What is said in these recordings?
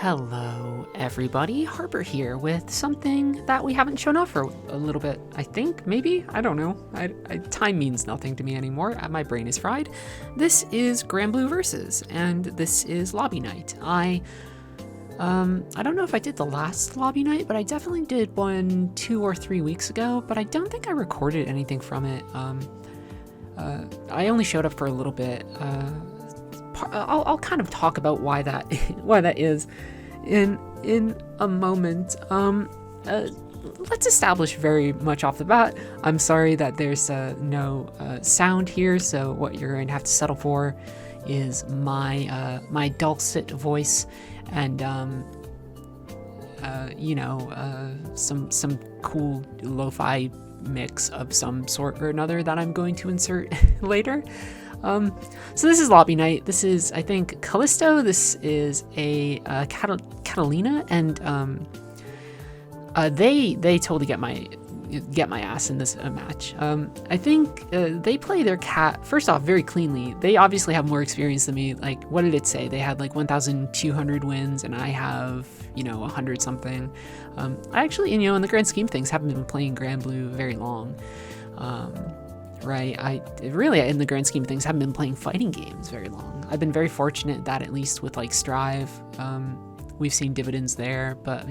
Hello everybody, Harper here with something that we haven't shown off for a little bit, I think, maybe? I don't know. Time means nothing to me anymore. My brain is fried. This is Granblue Versus, and this is Lobby Night. I don't know if I did the last Lobby Night, but I definitely did one 2 or 3 weeks ago, but I don't think I recorded anything from it. I only showed up for a little bit. I'll kind of talk about why that why that is in a moment. Let's establish very much off the bat. I'm sorry that there's no sound here, so what you're going to have to settle for is my dulcet voice and some cool lo-fi mix of some sort or another that I'm going to insert later. So this is Lobby Night. This is, I think, Callisto. This is a Catalina, and they totally get my ass in this match. I think they play their cat, first off, very cleanly. They obviously have more experience than me. Like, what did it say? They had like 1,200 wins, and I have 100 something. I actually, in the grand scheme of things, haven't been playing Granblue very long. Right, I really, in the grand scheme of things, haven't been playing fighting games very long. I've been very fortunate that at least with like Strive, we've seen dividends there. But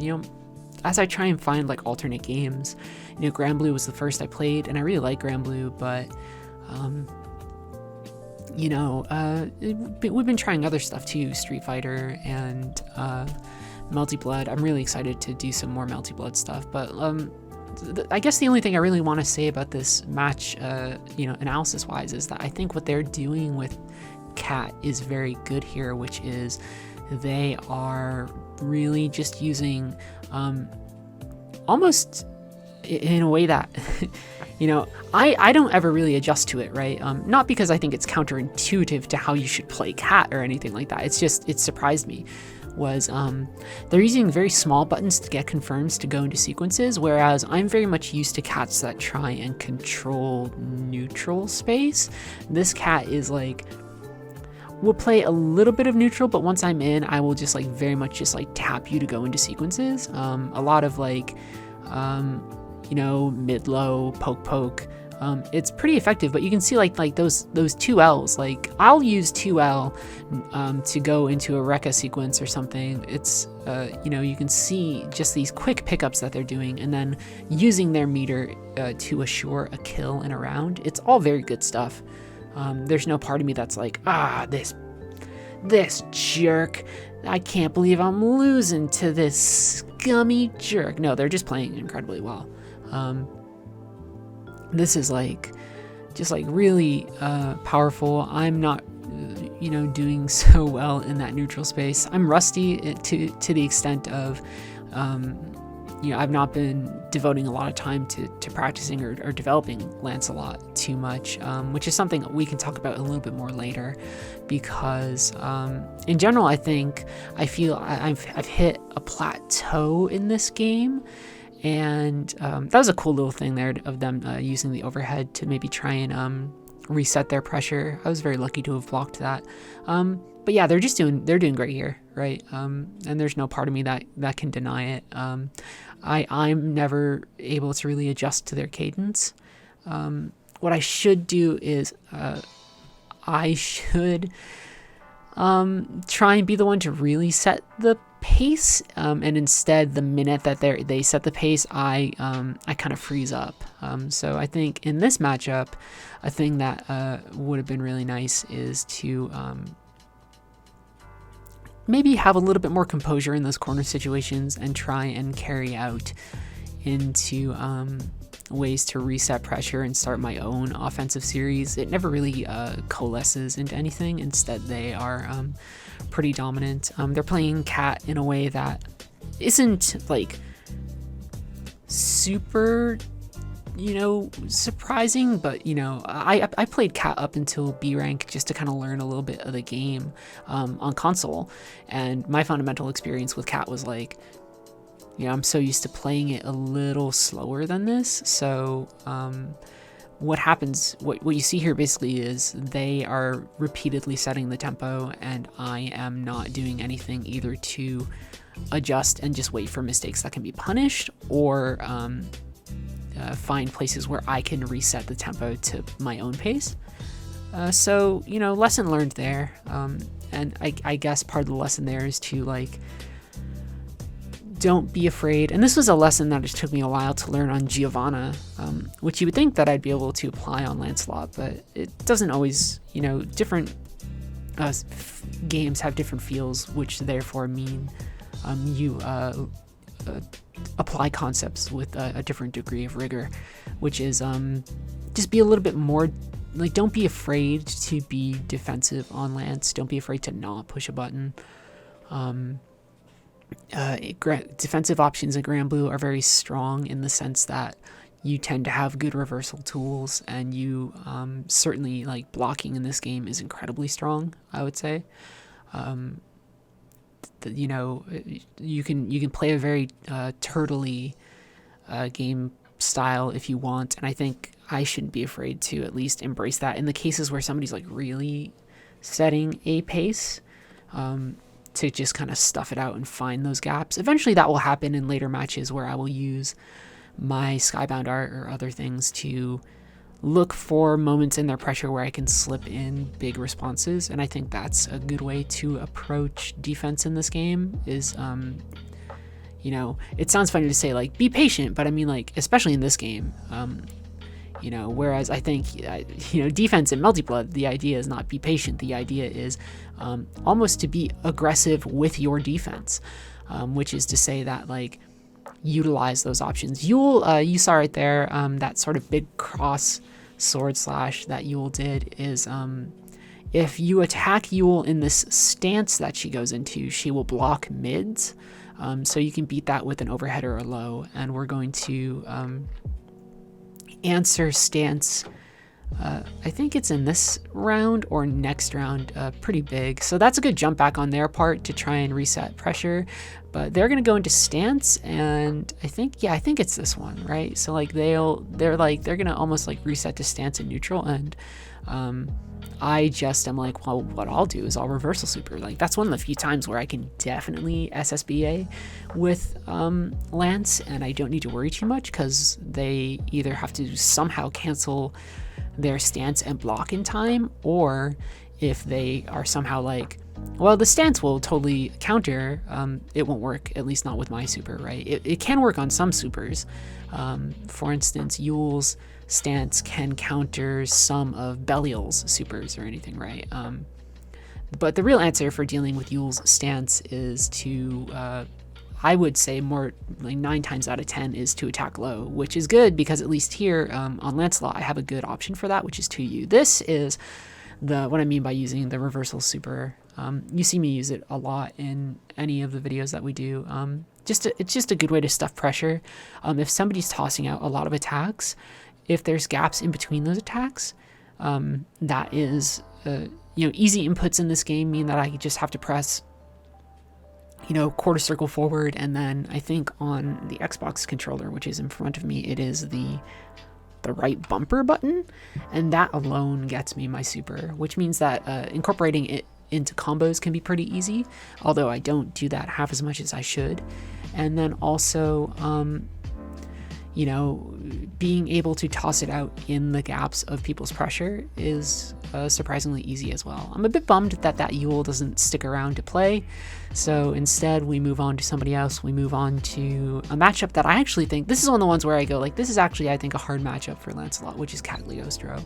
as I try and find like alternate games, Granblue was the first I played, and I really like Granblue. But we've been trying other stuff too, Street Fighter and Melty Blood. I'm really excited to do some more Melty Blood stuff, but I guess the only thing I really want to say about this match, analysis-wise, is that I think what they're doing with Cat is very good here, which is they are really just using, almost in a way that, I don't ever really adjust to it, right? Not because I think it's counterintuitive to how you should play Cat or anything like that. It's just, it surprised me. Was they're using very small buttons to get confirms to go into sequences, whereas I'm very much used to cats that try and control neutral space. This cat is like, will play a little bit of neutral, but once I'm in, I will just like very much just like tap you to go into sequences. A lot of like, mid-low, poke. It's pretty effective, but you can see like those 2 L's. Like, I'll use 2L to go into a Rekka sequence or something. It's you can see just these quick pickups that they're doing, and then using their meter to assure a kill in a round. It's all very good stuff. There's no part of me that's like, this jerk. I can't believe I'm losing to this scummy jerk. No, they're just playing incredibly well. This is just really powerful. I'm not, doing so well in that neutral space. I'm rusty to the extent of, I've not been devoting a lot of time to practicing or developing Lancelot too much, which is something we can talk about a little bit more later, because in general, I feel I've hit a plateau in this game. And that was a cool little thing there of them using the overhead to maybe try and reset their pressure. I was very lucky to have blocked that. But yeah, they're doing great here, right? And there's no part of me that can deny it. I'm never able to really adjust to their cadence. What I should do is I should try and be the one to really set the pace, and instead the minute that they set the pace, I kind of freeze up. So I think in this matchup, a thing that would have been really nice is to maybe have a little bit more composure in those corner situations and try and carry out into ways to reset pressure and start my own offensive series. It never really coalesces into anything. Instead, they are pretty dominant. They're playing Cat in a way that isn't like super, surprising, but I played Cat up until B rank just to kind of learn a little bit of the game on console, and my fundamental experience with Cat was like, I'm so used to playing it a little slower than this. So what happens, what you see here basically is they are repeatedly setting the tempo, and I am not doing anything either to adjust and just wait for mistakes that can be punished, or find places where I can reset the tempo to my own pace. So, lesson learned there. And I guess part of the lesson there is to, like, don't be afraid. And this was a lesson that it took me a while to learn on Giovanna, which you would think that I'd be able to apply on Lancelot, but it doesn't always, different games have different feels, which therefore mean you apply concepts with a different degree of rigor, which is just be a little bit more, like, don't be afraid to be defensive on Lance. Don't be afraid to not push a button. Defensive options in Granblue are very strong in the sense that you tend to have good reversal tools, and you certainly, like, blocking in this game is incredibly strong, I would say. You can play a very turtley game style if you want, and I think I shouldn't be afraid to at least embrace that in the cases where somebody's, like, really setting a pace, to just kind of stuff it out and find those gaps. Eventually that will happen in later matches where I will use my Skybound art or other things to look for moments in their pressure where I can slip in big responses, and I think that's a good way to approach defense in this game is, it sounds funny to say, like, be patient, but I mean, like, especially in this game, whereas I think, defense in Multiblood, the idea is not be patient. The idea is almost to be aggressive with your defense, which is to say that, like, utilize those options. You saw right there, that sort of big cross sword slash that Yule did is, if you attack Yule in this stance that she goes into, she will block mids. So you can beat that with an overhead or a low, and we're going to answer stance, I think it's in this round or next round, pretty big. So that's a good jump back on their part to try and reset pressure, but they're going to go into stance, and I think it's this one, right? So, like, they're going to almost, like, reset to stance in neutral, and I just am like, well, what I'll do is I'll reversal super. Like, that's one of the few times where I can definitely SSBA with Lance, and I don't need to worry too much because they either have to somehow cancel their stance and block in time, or if they are somehow like, well, the stance will totally counter, it won't work, at least not with my super, right? It can work on some supers. For instance, Yule's stance can counter some of Belial's supers or anything, right? But the real answer for dealing with Yule's stance is to, I would say more like 9 times out of 10 is to attack low, which is good because at least here on Lancelot, I have a good option for that, which is 2U. This is what I mean by using the reversal super. You see me use it a lot in any of the videos that we do. It's just a good way to stuff pressure. If somebody's tossing out a lot of attacks, if there's gaps in between those attacks, that is, easy inputs in this game mean that I just have to press, quarter circle forward, and then I think on the Xbox controller, which is in front of me, it is the right bumper button, and that alone gets me my super, which means that incorporating it into combos can be pretty easy, although I don't do that half as much as I should. And then also, being able to toss it out in the gaps of people's pressure is surprisingly easy as well. I'm a bit bummed that Yule doesn't stick around to play, so instead we move on to somebody else. We move on to a matchup that I actually think, this is one of the ones where I go, like, this is actually, I think, a hard matchup for Lancelot, which is Cagliostro.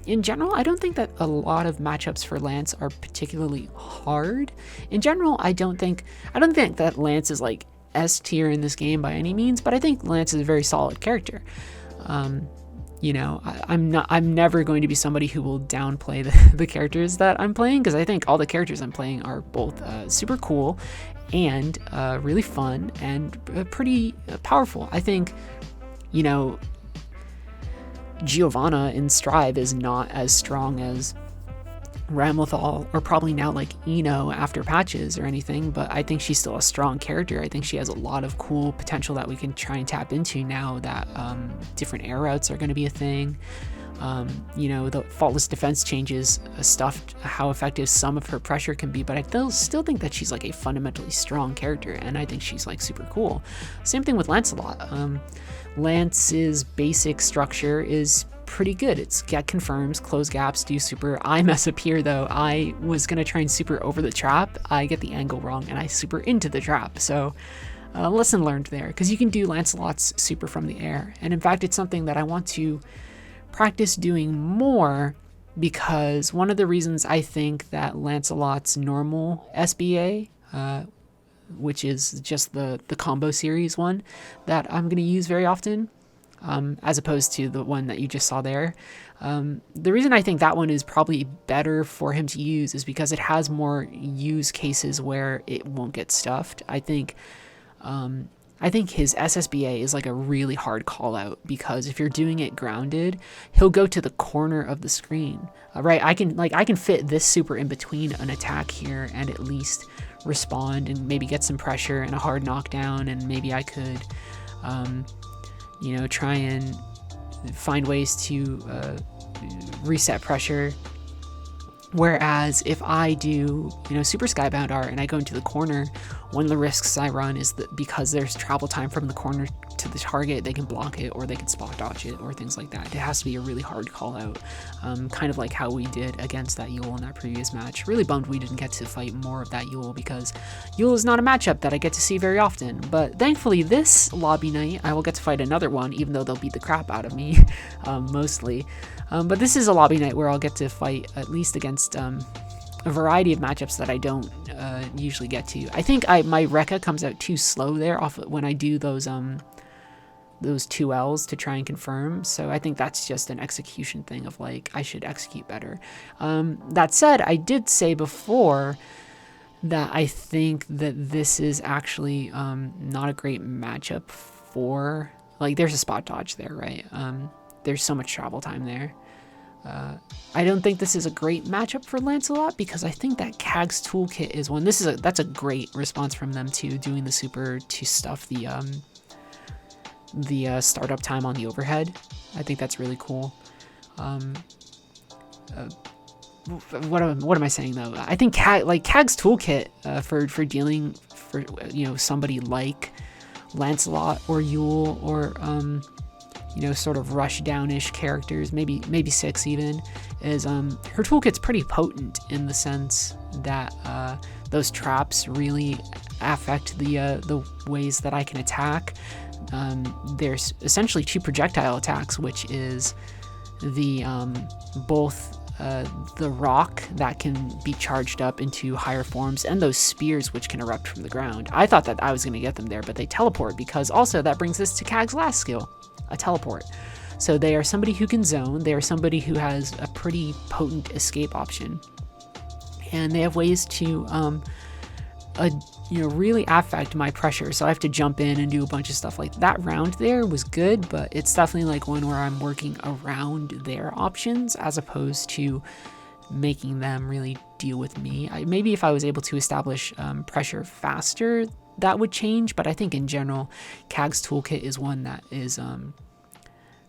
In general, I don't think that a lot of matchups for Lance are particularly hard. In general, I don't think that Lance is, like, S tier in this game by any means, but I think Lance is a very solid character. I'm never going to be somebody who will downplay the characters that I'm playing, because I think all the characters I'm playing are both super cool and really fun and pretty powerful. I think, Giovanna in Strive is not as strong as Ramlethal, or probably now like Eno after patches or anything, but I think she's still a strong character. I think she has a lot of cool potential that we can try and tap into now that different air routes are going to be a thing. The faultless defense changes stuffed how effective some of her pressure can be, but I still think that she's like a fundamentally strong character, and I think she's like super cool. Same thing with Lancelot. Lance's basic structure is pretty good. It's get confirms, close gaps, do super. I mess up here though. I was gonna try and super over the trap. I get the angle wrong and I super into the trap. So lesson learned there, because you can do Lancelot's super from the air. And in fact, it's something that I want to practice doing more, because one of the reasons I think that Lancelot's normal SBA, which is just the combo series one that I'm going to use very often, as opposed to the one that you just saw there. The reason I think that one is probably better for him to use is because it has more use cases where it won't get stuffed. I think his SSBA is like a really hard call out, because if you're doing it grounded, he'll go to the corner of the screen, right? I can fit this super in between an attack here and at least respond and maybe get some pressure and a hard knockdown, and maybe I could try and find ways to reset pressure. Whereas if I do, super skybound art and I go into the corner, one of the risks I run is that because there's travel time from the corner to the target, they can block it or they can spot dodge it or things like that. It has to be a really hard call out, kind of like how we did against that Yule in that previous match. Really bummed we didn't get to fight more of that Yule, because Yule is not a matchup that I get to see very often. But thankfully this lobby night I will get to fight another one, even though they'll beat the crap out of me mostly. But this is a lobby night where I'll get to fight at least against a variety of matchups that I don't usually get to. I think my Rekka comes out too slow there off when I do those 2Ls to try and confirm. So I think that's just an execution thing of like, I should execute better. That said, I did say before that I think that this is actually not a great matchup for, like, there's a spot dodge there, right? There's so much travel time there. I don't think this is a great matchup for Lancelot, because I think that Kag's toolkit is one. That's a great response from them too, doing the super to stuff the startup time on the overhead. I think that's really cool. What am I saying though? I think Kag's toolkit for dealing for somebody like Lancelot or Yule or sort of rush downish characters, maybe 6 even, is her toolkit's pretty potent in the sense that those traps really affect the ways that I can attack. There's essentially 2 projectile attacks, which is the both the rock that can be charged up into higher forms, and those spears which can erupt from the ground. I thought that I was going to get them there, but they teleport, because also that brings us to Kag's last skill, a teleport. So they are somebody who can zone, they are somebody who has a pretty potent escape option, and they have ways to really affect my pressure. So I have to jump in and do a bunch of stuff. Like that round there was good, but it's definitely like one where I'm working around their options as opposed to making them really deal with me. Maybe if I was able to establish pressure faster, that would change, but I think in general, Kag's toolkit is one that is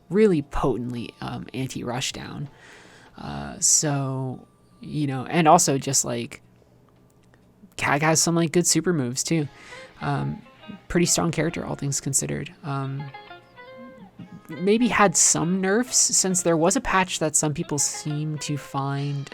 really potently anti-rush down. And also just like Kag has some like good super moves too. Pretty strong character, all things considered. Maybe had some nerfs, since there was a patch that some people seem to find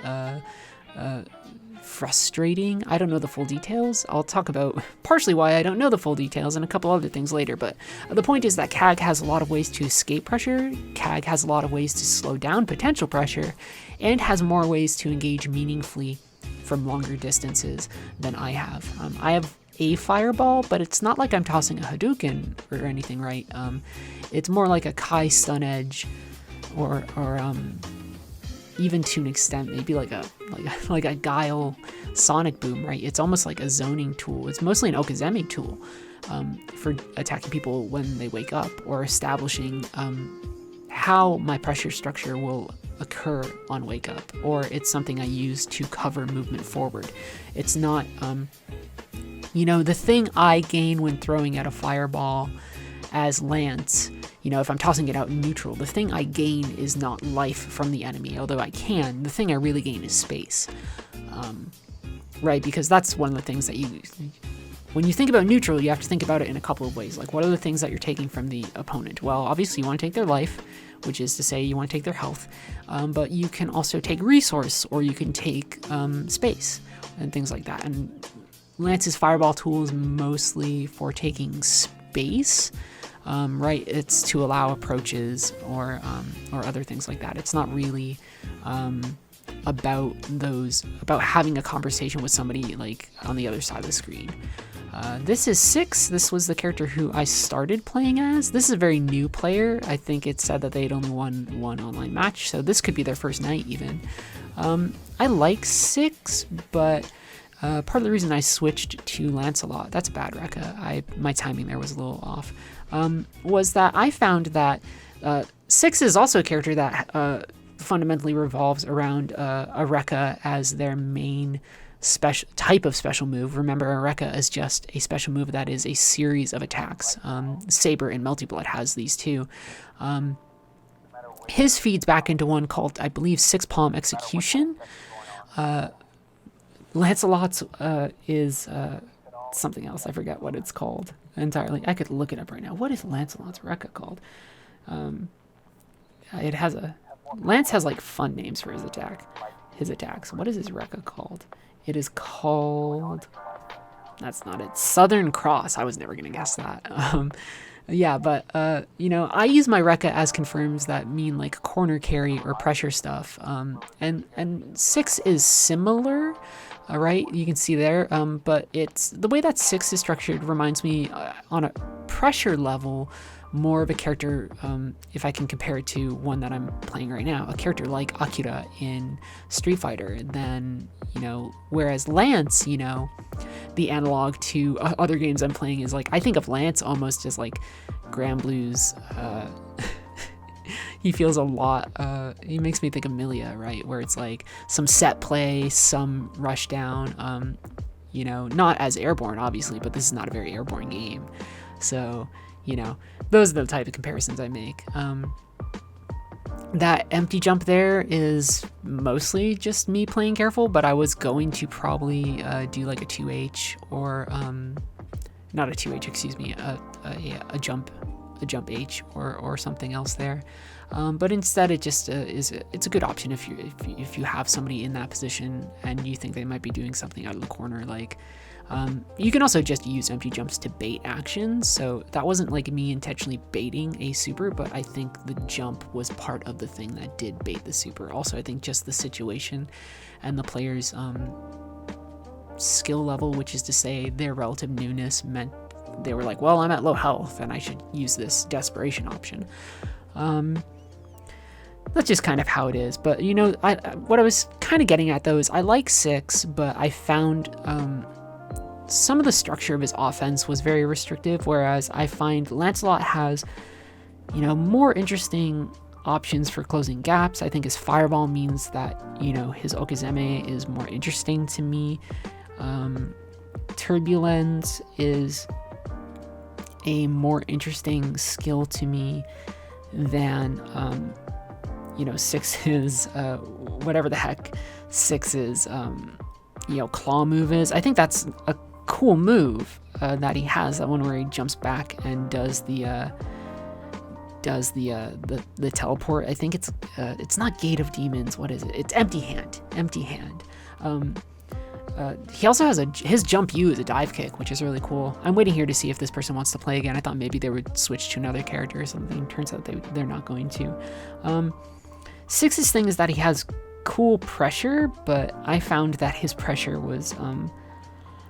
frustrating. I don't know the full details. I'll talk about partially why I don't know the full details and a couple other things later, but the point is that Kag has a lot of ways to escape pressure, Kag has a lot of ways to slow down potential pressure, and has more ways to engage meaningfully from longer distances than I have. I have a fireball, but it's not like I'm tossing a Hadouken or anything, right? It's more like a Kai stun edge, or even to an extent, maybe like a Guile sonic boom, right? It's almost like a zoning tool. It's mostly an Okazemi tool for attacking people when they wake up, or establishing how my pressure structure will occur on wake up, or it's something I use to cover movement forward. It's not, the thing I gain when throwing out a fireball as Lance, if I'm tossing it out in neutral, the thing I gain is not life from the enemy, although I can. The thing I really gain is space, right? Because that's one of the things that when you think about neutral, you have to think about it in a couple of ways. Like, what are the things that you're taking from the opponent? Well, obviously you want to take their life, which is to say you want to take their health, but you can also take resource, or you can take space and things like that. And Lance's fireball tool is mostly for taking space, right? It's to allow approaches or other things like that. It's not really about having a conversation with somebody like on the other side of the screen. This is Six. This was the character who I started playing as. This is a very new player. I think it said that they'd only won one online match, so this could be their first night even. I like Six, but part of the reason I switched to Lancelot, that's a bad Rekka, my timing there was a little off, was that I found that Six is also a character that fundamentally revolves around a Rekka as their main type of special move. Remember, a Rekka is just a special move that is a series of attacks. Saber and Melty Blood has these too. His feeds back into one called, I believe, Six Palm Execution. Lancelot's is something else. I forget what it's called entirely. I could look it up right now. What is Lancelot's Rekka called? Lance has like fun names for his attacks. What is his Rekka called? It is called, that's not it, Southern Cross. I was never gonna guess that. Yeah, but I use my Rekka as confirms that mean like corner carry or pressure stuff. And Six is similar, right? You can see there, but it's the way that Six is structured reminds me on a pressure level more of a character, if I can compare it to one that I'm playing right now, a character like Akira in Street Fighter, than, whereas Lance, the analog to other games I'm playing is like, I think of Lance almost as like Granblue's, he feels a lot, he makes me think of Milia, right? Where it's like some set play, some rush down, not as airborne, obviously, but this is not a very airborne game. So, those are the type of comparisons I make. That empty jump there is mostly just me playing careful, but I was going to probably do like a 2H or, not a 2H, excuse me, a jump H or something else there. But instead it just it's a good option if you have somebody in that position and you think they might be doing something out of the corner. Like, you can also just use empty jumps to bait actions, so that wasn't like me intentionally baiting a super, but I think the jump was part of the thing that did bait the super. Also, I think just the situation and the player's skill level, which is to say their relative newness, meant they were like, well, I'm at low health and I should use this desperation option. That's just kind of how it is. But what I was kind of getting at though is I like Six, but I found some of the structure of his offense was very restrictive, whereas I find Lancelot has, more interesting options for closing gaps. I think his fireball means that, his Okizeme is more interesting to me. Turbulence is a more interesting skill to me than, Six's, whatever the heck Six's, claw move is. I think that's a cool move that he has, that one where he jumps back and does the teleport. I think it's not Gate of Demons. What is it? It's Empty Hand. He also has his jump U is a dive kick, which is really cool. I'm waiting here to see if this person wants to play again. I thought maybe they would switch to another character or something. Turns out they're not going to. Six's thing is that he has cool pressure, but I found that his pressure was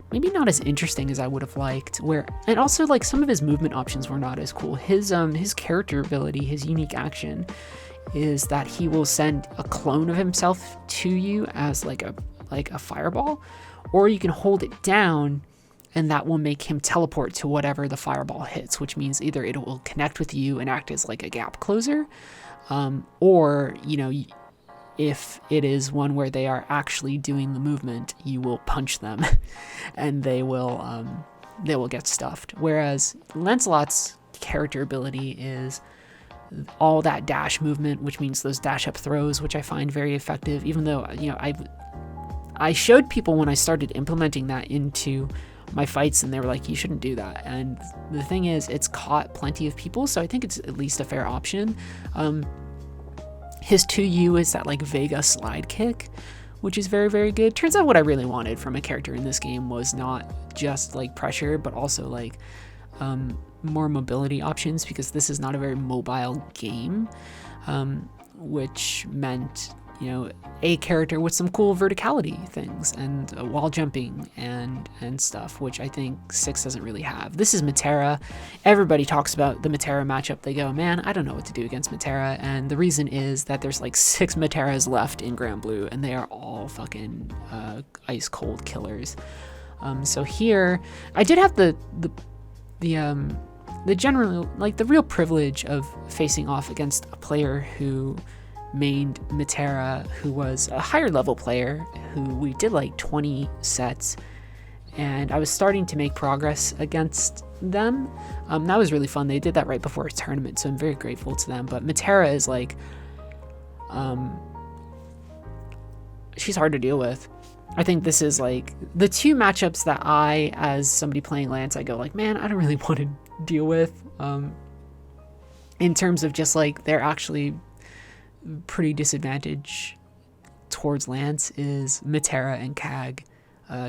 maybe not as interesting as I would have liked. And also like some of his movement options were not as cool. His character ability, his unique action, is that he will send a clone of himself to you as like a fireball, or you can hold it down and that will make him teleport to whatever the fireball hits, which means either it will connect with you and act as like a gap closer, or if it is one where they are actually doing the movement, you will punch them and they will get stuffed. Whereas Lancelot's character ability is all that dash movement, which means those dash up throws, which I find very effective, even though, I showed people when I started implementing that into my fights and they were like, you shouldn't do that. And the thing is, it's caught plenty of people, so I think it's at least a fair option. His 2U is that like Vega slide kick, which is very, very good. Turns out what I really wanted from a character in this game was not just like pressure, but also like more mobility options, because this is not a very mobile game, which meant, a character with some cool verticality things and wall jumping and stuff, which I think 6 doesn't really have. This is Metera. Everybody talks about the Metera matchup. They go, man, I don't know what to do against Metera. And the reason is that there's like 6 Meteras left in Granblue, and they are all fucking ice cold killers. So here, I did have the general, like the real privilege of facing off against a player who mained Metera, who was a higher level player, who we did like 20 sets, and I was starting to make progress against them. That was really fun. They did that right before a tournament, so I'm very grateful to them. But Metera is like, she's hard to deal with. I think this is like the two matchups that I, as somebody playing Lance, I go like, man, I don't really want to deal with, in terms of just like they're actually pretty disadvantaged towards Lance, is Metera and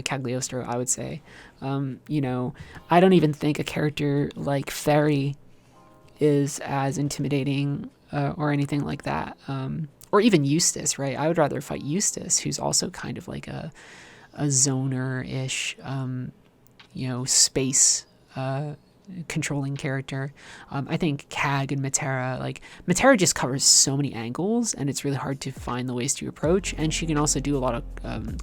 Cagliostro, I would say. I don't even think a character like Fairy is as intimidating or anything like that, or even Eustace, right? I would rather fight Eustace, who's also kind of like a zoner-ish, space controlling character. I think Cag and Metera, like Metera just covers so many angles and it's really hard to find the ways to approach, and she can also do a lot of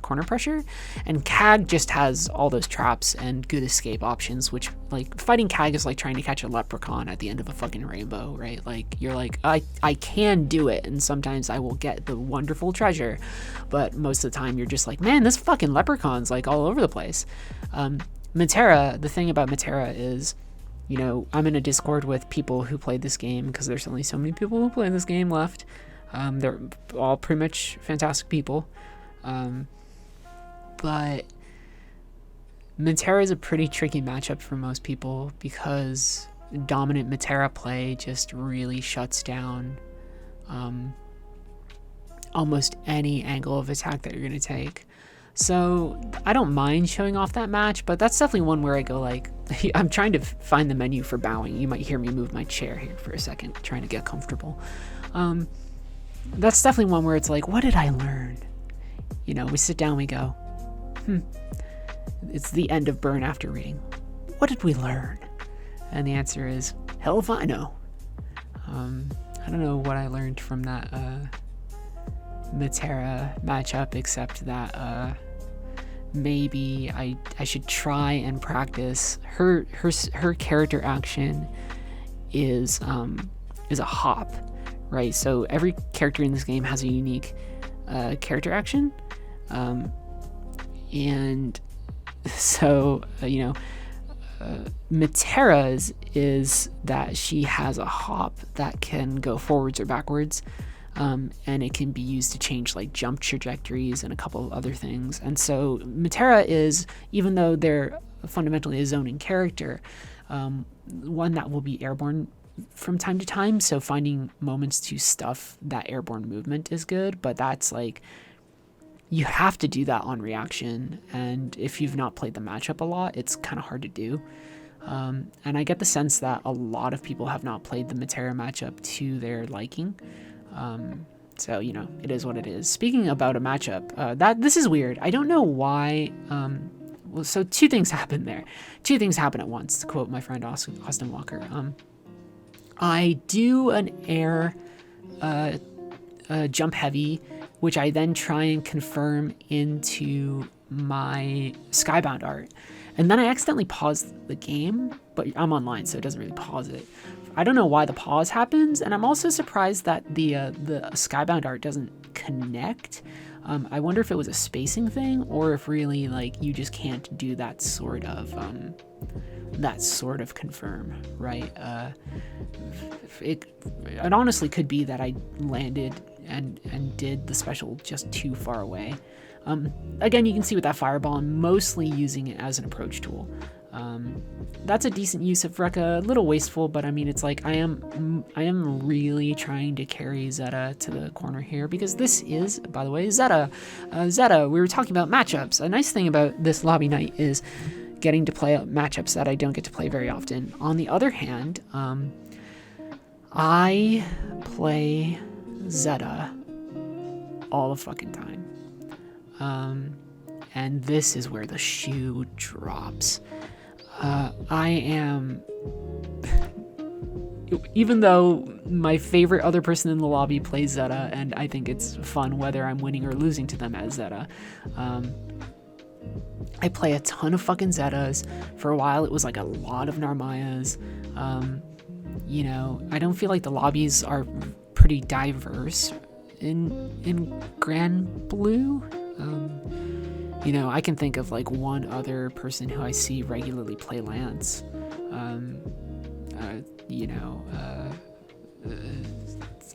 corner pressure, and Cag just has all those traps and good escape options, which like fighting Cag is like trying to catch a leprechaun at the end of a fucking rainbow, right? Like you're like, I can do it, and sometimes I will get the wonderful treasure, but most of the time you're just like, man, this fucking leprechaun's like all over the place. Metera, the thing about Metera is, I'm in a Discord with people who played this game, because there's only so many people who play this game left. They're all pretty much fantastic people. But Metera is a pretty tricky matchup for most people, because dominant Metera play just really shuts down almost any angle of attack that you're going to take. So I don't mind showing off that match, but that's definitely one where I go like, I'm trying to find the menu for bowing. You might hear me move my chair here for a second, trying to get comfortable. That's definitely one where it's like, what did I learn? We sit down, we go, it's the end of Burn after reading. What did we learn? And the answer is, hell if I know. I don't know what I learned from that Metera matchup, except that maybe I should try and practice her character action is a hop, right? So every character in this game has a unique character action, and so Metera's is that she has a hop that can go forwards or backwards. And it can be used to change like jump trajectories and a couple of other things. And so Metera is, even though they're fundamentally a zoning character, one that will be airborne from time to time. So finding moments to stuff that airborne movement is good, but that's like, you have to do that on reaction. And if you've not played the matchup a lot, it's kind of hard to do. And I get the sense that a lot of people have not played the Metera matchup to their liking. So it is what it is. Speaking about a matchup, this is weird. I don't know why. So two things happen there. Two things happen at once, to quote my friend Austin Walker. I do an air jump heavy, which I then try and confirm into my Skybound art, and then I accidentally pause the game, but I'm online, so it doesn't really pause it. I don't know why the pause happens, and I'm also surprised that the Skybound art doesn't connect. I wonder if it was a spacing thing, or if really like you just can't do that sort of confirm, right? It honestly could be that I landed and did the special just too far away. Again, you can see with that fireball, I'm mostly using it as an approach tool. That's a decent use of Rekka, a little wasteful, but I mean, it's like I am really trying to carry Zeta to the corner here, because this is, by the way, Zeta. Zeta, we were talking about matchups. A nice thing about this lobby night is getting to play matchups that I don't get to play very often. On the other hand, I play Zeta all the fucking time. And this is where the shoe drops. I am, even though my favorite other person in the lobby plays Zeta, and I think it's fun whether I'm winning or losing to them as Zeta, I play a ton of fucking Zetas. For a while, it was like a lot of Narmayas. You know, I don't feel like the lobbies are pretty diverse in Granblue. You know, I can think of like one other person who I see regularly play Lance. You know,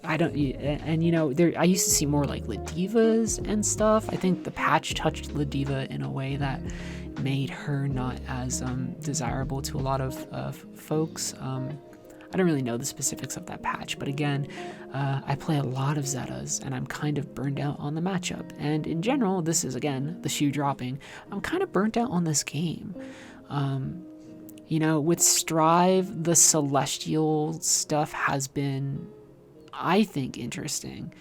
I don't, and you know, I used to see more like Ladivas and stuff. I think the patch touched Ladiva in a way that made her not as desirable to a lot of folks. I don't really know the specifics of that patch, but again, I play a lot of Zetas, and I'm kind of burned out on the matchup. And in general, this is, again, the shoe dropping. I'm kind of burnt out on this game. You know, with Strive, the Celestial stuff has been, I think, interesting.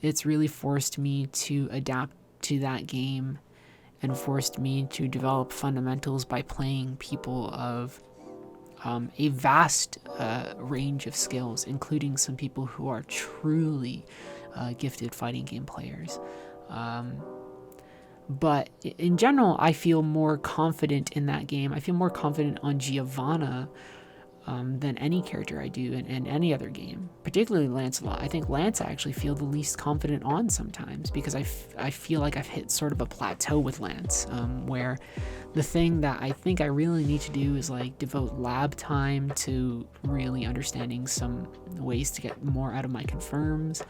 It's really forced me to adapt to that game and forced me to develop fundamentals by playing people of a vast range of skills, including some people who are truly gifted fighting game players. But in general, I feel more confident in that game. I feel more confident on Giovanna than any character I do in any other game, particularly Lancelot. I think Lance I actually feel the least confident on sometimes, because I feel like I've hit sort of a plateau with Lance, where the thing that I think I really need to do is like devote lab time to really understanding some ways to get more out of my confirms,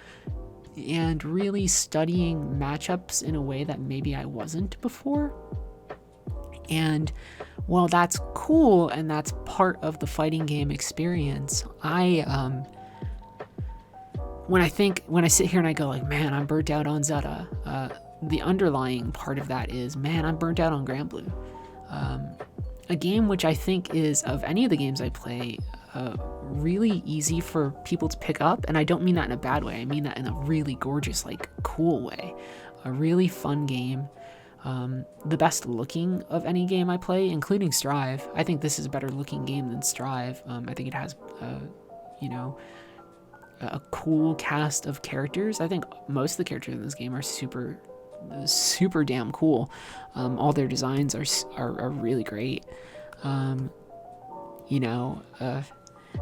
and really studying matchups in a way that maybe I wasn't before. And while that's cool and that's part of the fighting game experience, when I sit here and I go like, man, I'm burnt out on Zeta, the underlying part of that is, man, I'm burnt out on Granblue. A game which I think is, of any of the games I play, really easy for people to pick up, and I don't mean that in a bad way, I mean that in a really gorgeous, like, cool way. A really fun game. The best looking of any game I play, including Strive. I think this is a better looking game than Strive. I think it has, you know, a cool cast of characters. I think most of the characters in this game are super damn cool. All their designs are really great. You know,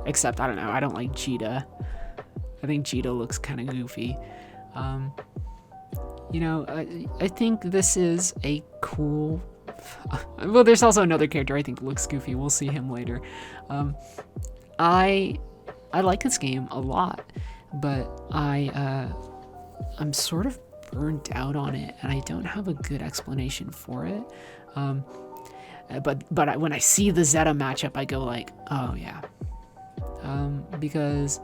except, I don't know, I don't like Cheetah. I think Cheetah looks kind of goofy. You know, I think this is a cool... well, there's also another character I think looks goofy. We'll see him later. I like this game a lot, but I'm sort of burnt out on it, and I don't have a good explanation for it. But when I see the Zeta matchup, I go like, oh yeah. Because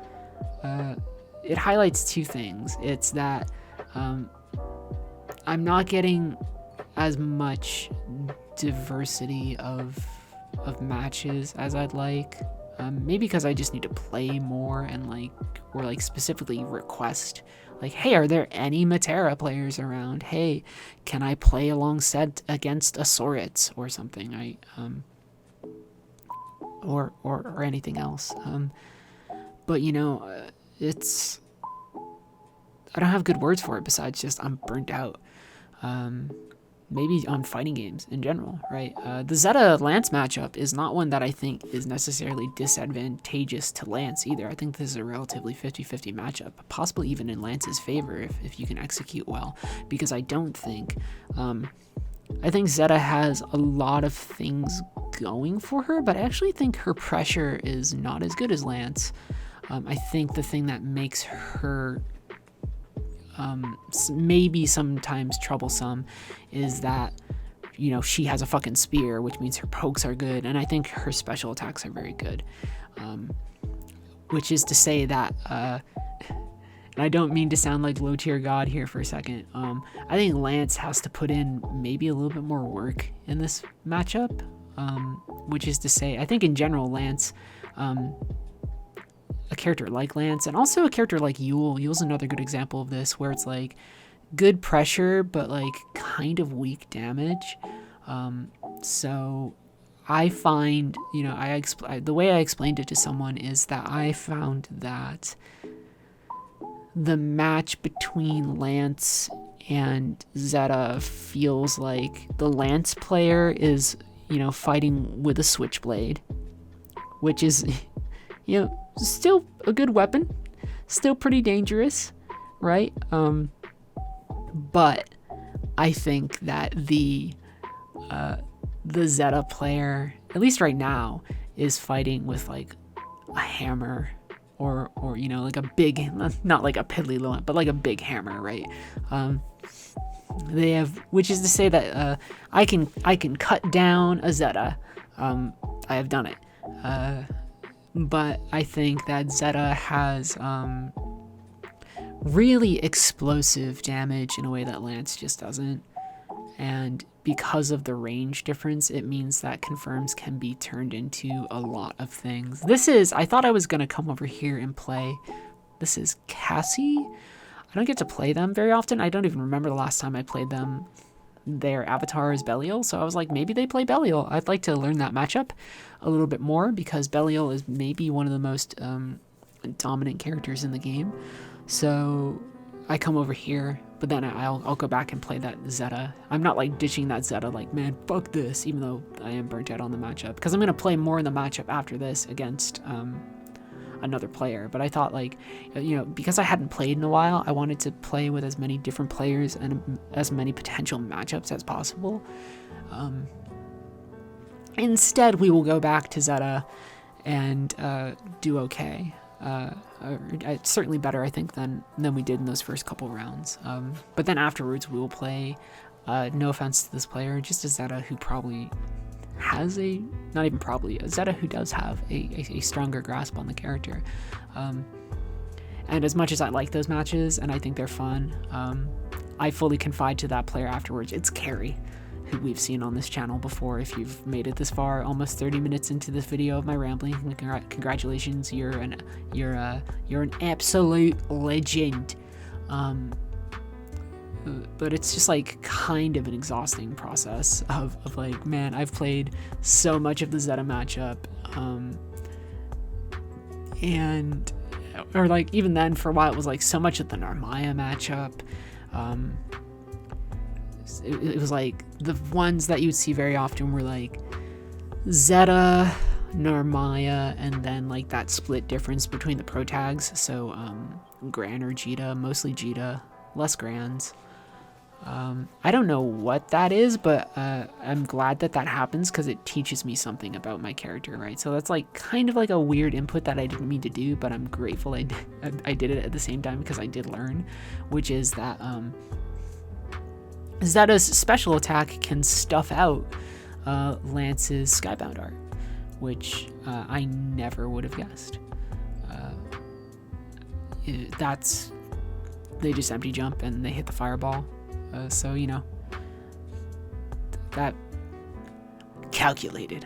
it highlights two things. It's that I'm not getting as much diversity of matches as I'd like. Maybe because I just need to play more and or specifically request, like, hey, are there any Matera players around? Hey, can I play alongside against a Soritz or something? Or anything else. But you know, I don't have good words for it besides just I'm burnt out. maybe on fighting games in general, right? The Zeta Lance matchup is not one that I think is necessarily disadvantageous to Lance either. I think this is a relatively 50-50 matchup, possibly even in Lance's favor if you can execute well, because I don't think, I think Zeta has a lot of things going for her, but I actually think her pressure is not as good as Lance. I think the thing that makes her maybe sometimes troublesome is that, you know, she has a fucking spear, which means her pokes are good, and I think her special attacks are very good, which is to say that and I don't mean to sound like low tier god here for a second, I think Lance has to put in maybe a little bit more work in this matchup, which is to say, I think in general Lance, a character like Lance, and also a character like Yule's another good example of this, where it's like good pressure but like kind of weak damage. So I find, you know, the way I explained it to someone is that I found that the match between Lance and Zeta feels like the Lance player is, you know, fighting with a switchblade, which is, you know, still a good weapon, still pretty dangerous, right? But I think that the Zeta player, at least right now, is fighting with like a hammer or you know, like a big, not like a piddly little, but like a big hammer, right? They have, which is to say that I can cut down a Zeta. I have done it. But I think that Zeta has really explosive damage in a way that Lance just doesn't. And because of the range difference, it means that confirms can be turned into a lot of things. I thought I was going to come over here and play. This is Cassie. I don't get to play them very often. I don't even remember the last time I played them. Their avatar is Belial, so I was like, maybe they play Belial. I'd like to learn that matchup a little bit more, because Belial is maybe one of the most dominant characters in the game. So I come over here, but then I'll go back and play that Zeta. I'm not like ditching that Zeta, like, man, fuck this, even though I am burnt out on the matchup, because I'm going to play more in the matchup after this against another player. But I thought, like, you know, because I hadn't played in a while, I wanted to play with as many different players and as many potential matchups as possible. Instead, we will go back to Zeta and do okay. It's certainly better, I think, than we did in those first couple rounds. But then afterwards, we will play, no offense to this player, just a Zeta who probably has a Zeta who does have a stronger grasp on the character. And as much as I like those matches and I think they're fun, I fully confide to that player afterwards. It's Carrie, who we've seen on this channel before. If you've made it this far, almost 30 minutes into this video of my rambling, congratulations, you're an absolute legend. But it's just like kind of an exhausting process of like, man, I've played so much of the Zeta matchup, or like even then for a while it was like so much of the Narmaya matchup. It was like the ones that you would see very often were like Zeta, Narmaya, and then like that split difference between the pro tags. So Gran or Jita, mostly Jita, less Grans. I don't know what that is, but I'm glad that happens, because it teaches me something about my character, right? So that's like kind of like a weird input that I didn't mean to do, but I'm grateful I did it at the same time, because I did learn, which is that Zeta's special attack can stuff out Lance's Skybound art, which I never would have guessed. They just empty jump and they hit the fireball. So, you know, that I calculated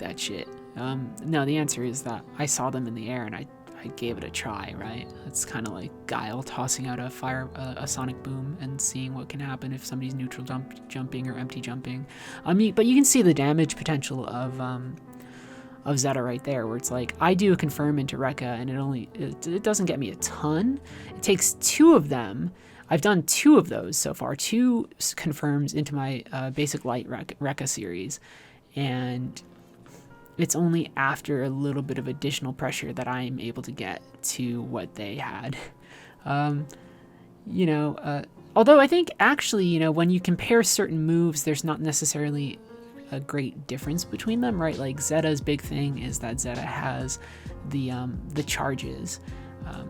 that shit. No, the answer is that I saw them in the air and I gave it a try, right? It's kind of like Guile tossing out a sonic boom and seeing what can happen if somebody's neutral jumping or empty jumping. But you can see the damage potential of Zeta right there, where it's like I do a confirm into Rekka and it doesn't get me a ton. It takes 2 of them. I've done 2 of those so far, 2 confirms into my basic light Rekka series, and it's only after a little bit of additional pressure that I'm able to get to what they had. Although I think actually, when you compare certain moves, there's not necessarily a great difference between them, right? Like Zeta's big thing is that Zeta has the charges.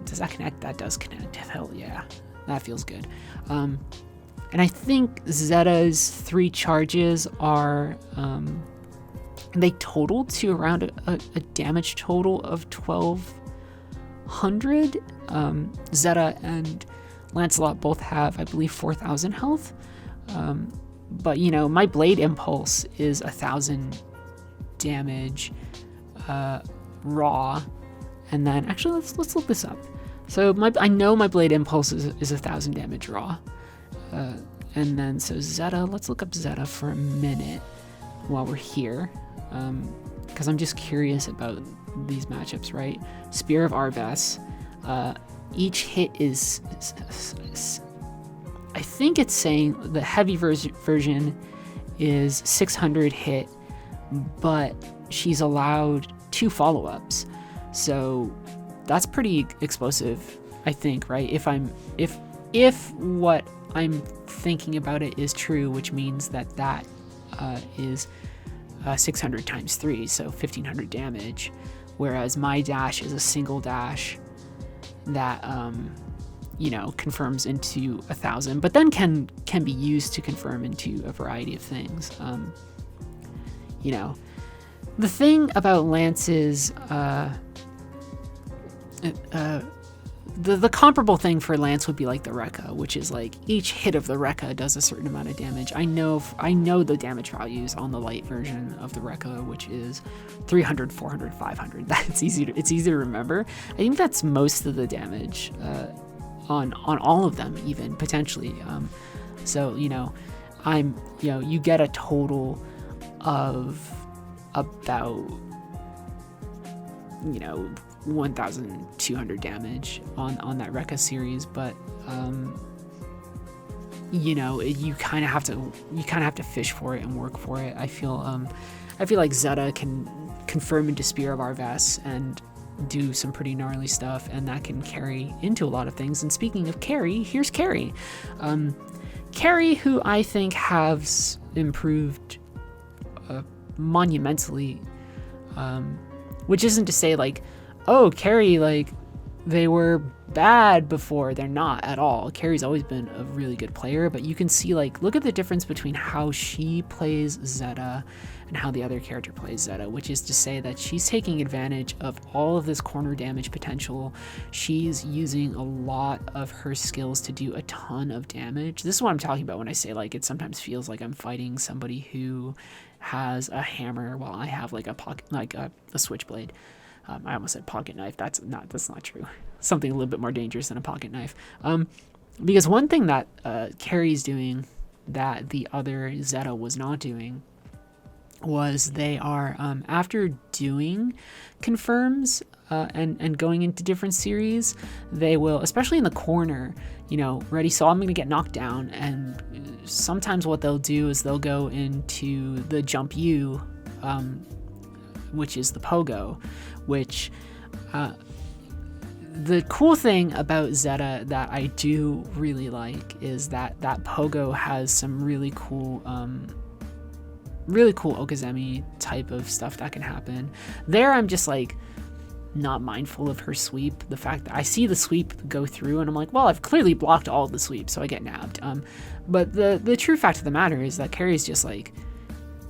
Does that connect? That does connect. Hell yeah, that feels good. And I think Zeta's 3 charges are they total to around a damage total of 1200. Zeta and Lancelot both have, I believe, 4000 health. But my Blade Impulse is 1000 damage raw, and then actually let's look this up. So I know my Blade Impulse is 1000 damage raw, and then so Zeta. Let's look up Zeta for a minute while we're here, because I'm just curious about these matchups. Right, Spear of Arves. Each hit is, I think it's saying the heavy version is 600 hit, but she's allowed 2 follow-ups, so that's pretty explosive, I think, right? If what I'm thinking about it is true, which means that is 600 times 3, so 1500 damage, whereas my dash is a single dash that confirms into 1000, but then can be used to confirm into a variety of things. The thing about Lance's the comparable thing for Lance would be like the Rekka, which is like each hit of the Rekka does a certain amount of damage. I know the damage values on the light version of the Rekka, which is 300, 400, 500. That's easy to remember. I think that's most of the damage on all of them, even potentially. So you get a total of about 1200 damage on that Rekka series, but you kind of have to fish for it and work for it. I feel like Zeta can confirm into Spear of Arves and do some pretty gnarly stuff, and that can carry into a lot of things. And speaking of carry, here's Carry. Carry, who I think has improved monumentally, which isn't to say like, oh, Carry, like, they were bad before. They're not at all. Carry's always been a really good player, but you can see, like, look at the difference between how she plays Zeta and how the other character plays Zeta, which is to say that she's taking advantage of all of this corner damage potential. She's using a lot of her skills to do a ton of damage. This is what I'm talking about when I say, like, it sometimes feels like I'm fighting somebody who has a hammer while I have, like, a switchblade. I almost said pocket knife. That's not true. Something a little bit more dangerous than a pocket knife. Because one thing that Carry's doing that the other Zeta was not doing was they are, after doing confirms and going into different series, they will, especially in the corner, ready, so I'm going to get knocked down, and sometimes what they'll do is they'll go into the jump U, which is the pogo, which the cool thing about Zeta that I do really like is that pogo has some really cool Okazemi type of stuff that can happen. There I'm just like not mindful of her sweep, the fact that I see the sweep go through and I'm like, well, I've clearly blocked all of the sweep, so I get nabbed. But the true fact of the matter is that Carry's just like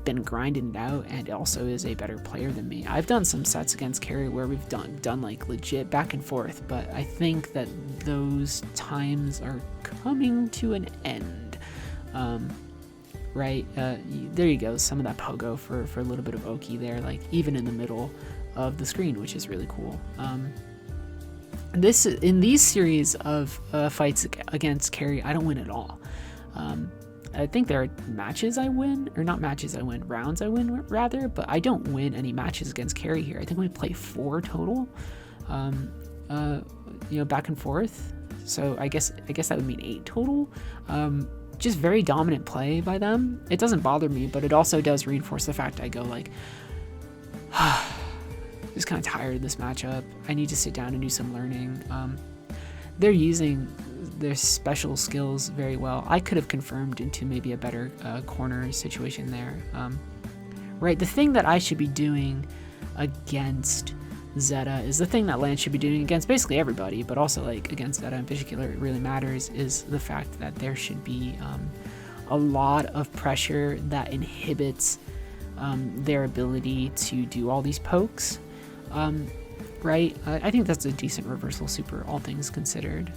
been grinding it out and also is a better player than me. I've done some sets against Carry where we've done like legit back and forth, but I think that those times are coming to an end. Right, there you go, some of that pogo for a little bit of Oki there, like even in the middle of the screen, which is really cool. In these series of fights against Carry, I don't win at all. I think there are rounds I win rather, but I don't win any matches against Carry here. I think we play 4 total, back and forth. so I guess that would mean 8 total. Just very dominant play by them. It doesn't bother me, but it also does reinforce the fact I go like, just kind of tired of this matchup. I need to sit down and do some learning. They're using their special skills very well. I could have confirmed into maybe a better corner situation there. Right, the thing that I should be doing against Zeta is the thing that Lance should be doing against basically everybody, but also like against Zeta in particular, it really matters, is the fact that there should be a lot of pressure that inhibits their ability to do all these pokes. Right, I think that's a decent reversal super, all things considered.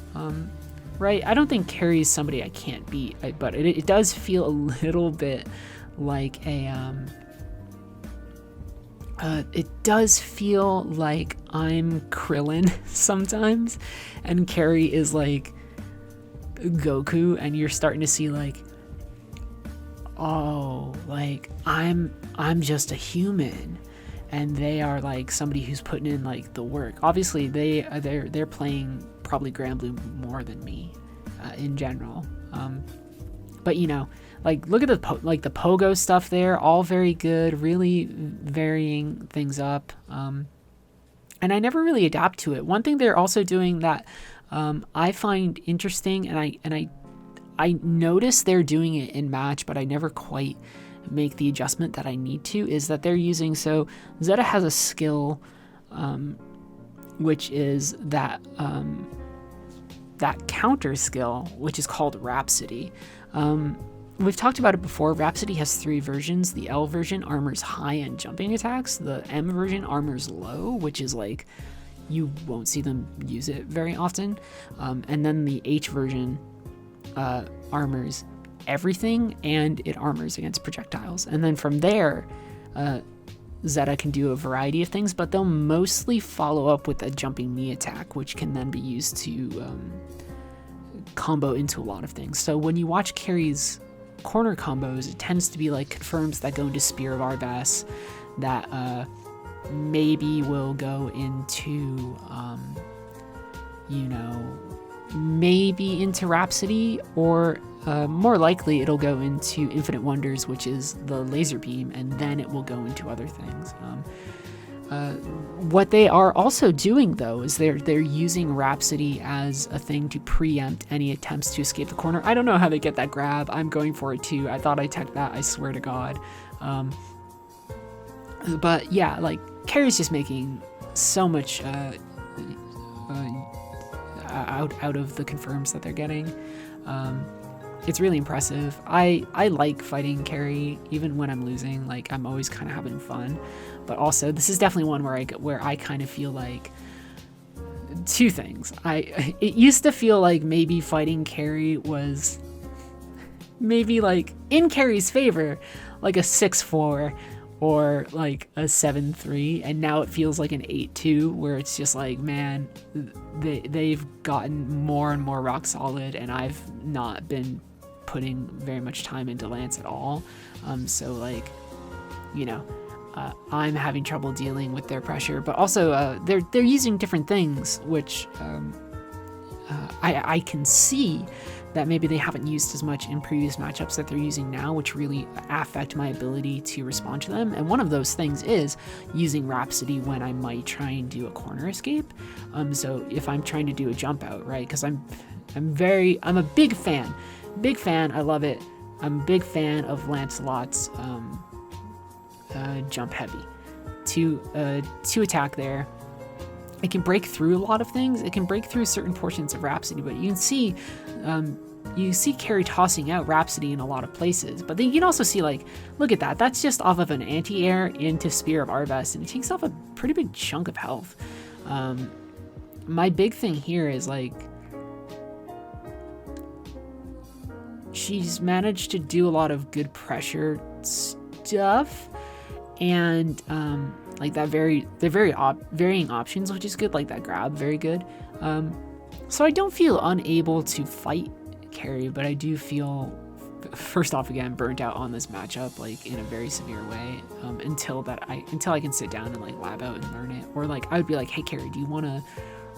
Right, I don't think Carrie is somebody I can't beat, but it does feel a little bit like a it does feel like I'm Krillin sometimes, and Carrie is like Goku, and you're starting to see like, oh, like I'm just a human, and they are like somebody who's putting in like the work. Obviously, they're playing probably Granblue more than me in general, but you know. Like, look at the pogo stuff there, all very good, really varying things up. And I never really adapt to it. One thing they're also doing that I find interesting, and I notice they're doing it in match, but I never quite make the adjustment that I need to, is that they're using, so Zeta has a skill, which is that counter skill, which is called Rhapsody. We've talked about it before. Rhapsody has 3 versions. The L version armors high and jumping attacks. The M version armors low, which is like, you won't see them use it very often. And then the H version armors everything, and it armors against projectiles. And then from there, Zeta can do a variety of things, but they'll mostly follow up with a jumping knee attack, which can then be used to combo into a lot of things. So when you watch Carrie's corner combos, it tends to be like confirms that go into Spear of Arvas, that maybe will go into you know, maybe into Rhapsody, or more likely it'll go into Infinite Wonders, which is the laser beam, and then it will go into other things. What they are also doing, though, is they're using Rhapsody as a thing to preempt any attempts to escape the corner. I don't know how they get that grab. I'm going for it too. I thought I teched that, I swear to God. But yeah, like, Carrie's just making so much out of the confirms that they're getting. It's really impressive. I like fighting Carrie even when I'm losing. Like, I'm always kind of having fun. But also, this is definitely one where I kind of feel like 2 things. It used to feel like maybe fighting Carrie was maybe like in Carrie's favor, like a 6-4 or like a 7-3, and now it feels like an 8-2, where it's just like, man, they've gotten more and more rock solid, and I've not been putting very much time into Lance at all. So like, you know, I'm having trouble dealing with their pressure, but also they're using different things, which I can see that maybe they haven't used as much in previous matchups that they're using now, which really affect my ability to respond to them. And one of those things is using Rhapsody when I might try and do a corner escape. So if I'm trying to do a jump out, right? Because I'm a big fan. I love it. I'm a big fan of Lancelot's jump heavy to attack there. It can break through a lot of things. It can break through certain portions of Rhapsody, but you see Carrie tossing out Rhapsody in a lot of places. But then you can also see, like, look at that. That's just off of an anti-air into Spear of Arvas, and it takes off a pretty big chunk of health. My big thing here is, like, she's managed to do a lot of good pressure stuff, and like that varying options, which is good, like that grab, very good. So I don't feel unable to fight Carrie, but I do feel, first off, again, burnt out on this matchup, like in a very severe way, until I can sit down and like lab out and learn it. Or like I would be like, hey Carrie, do you want to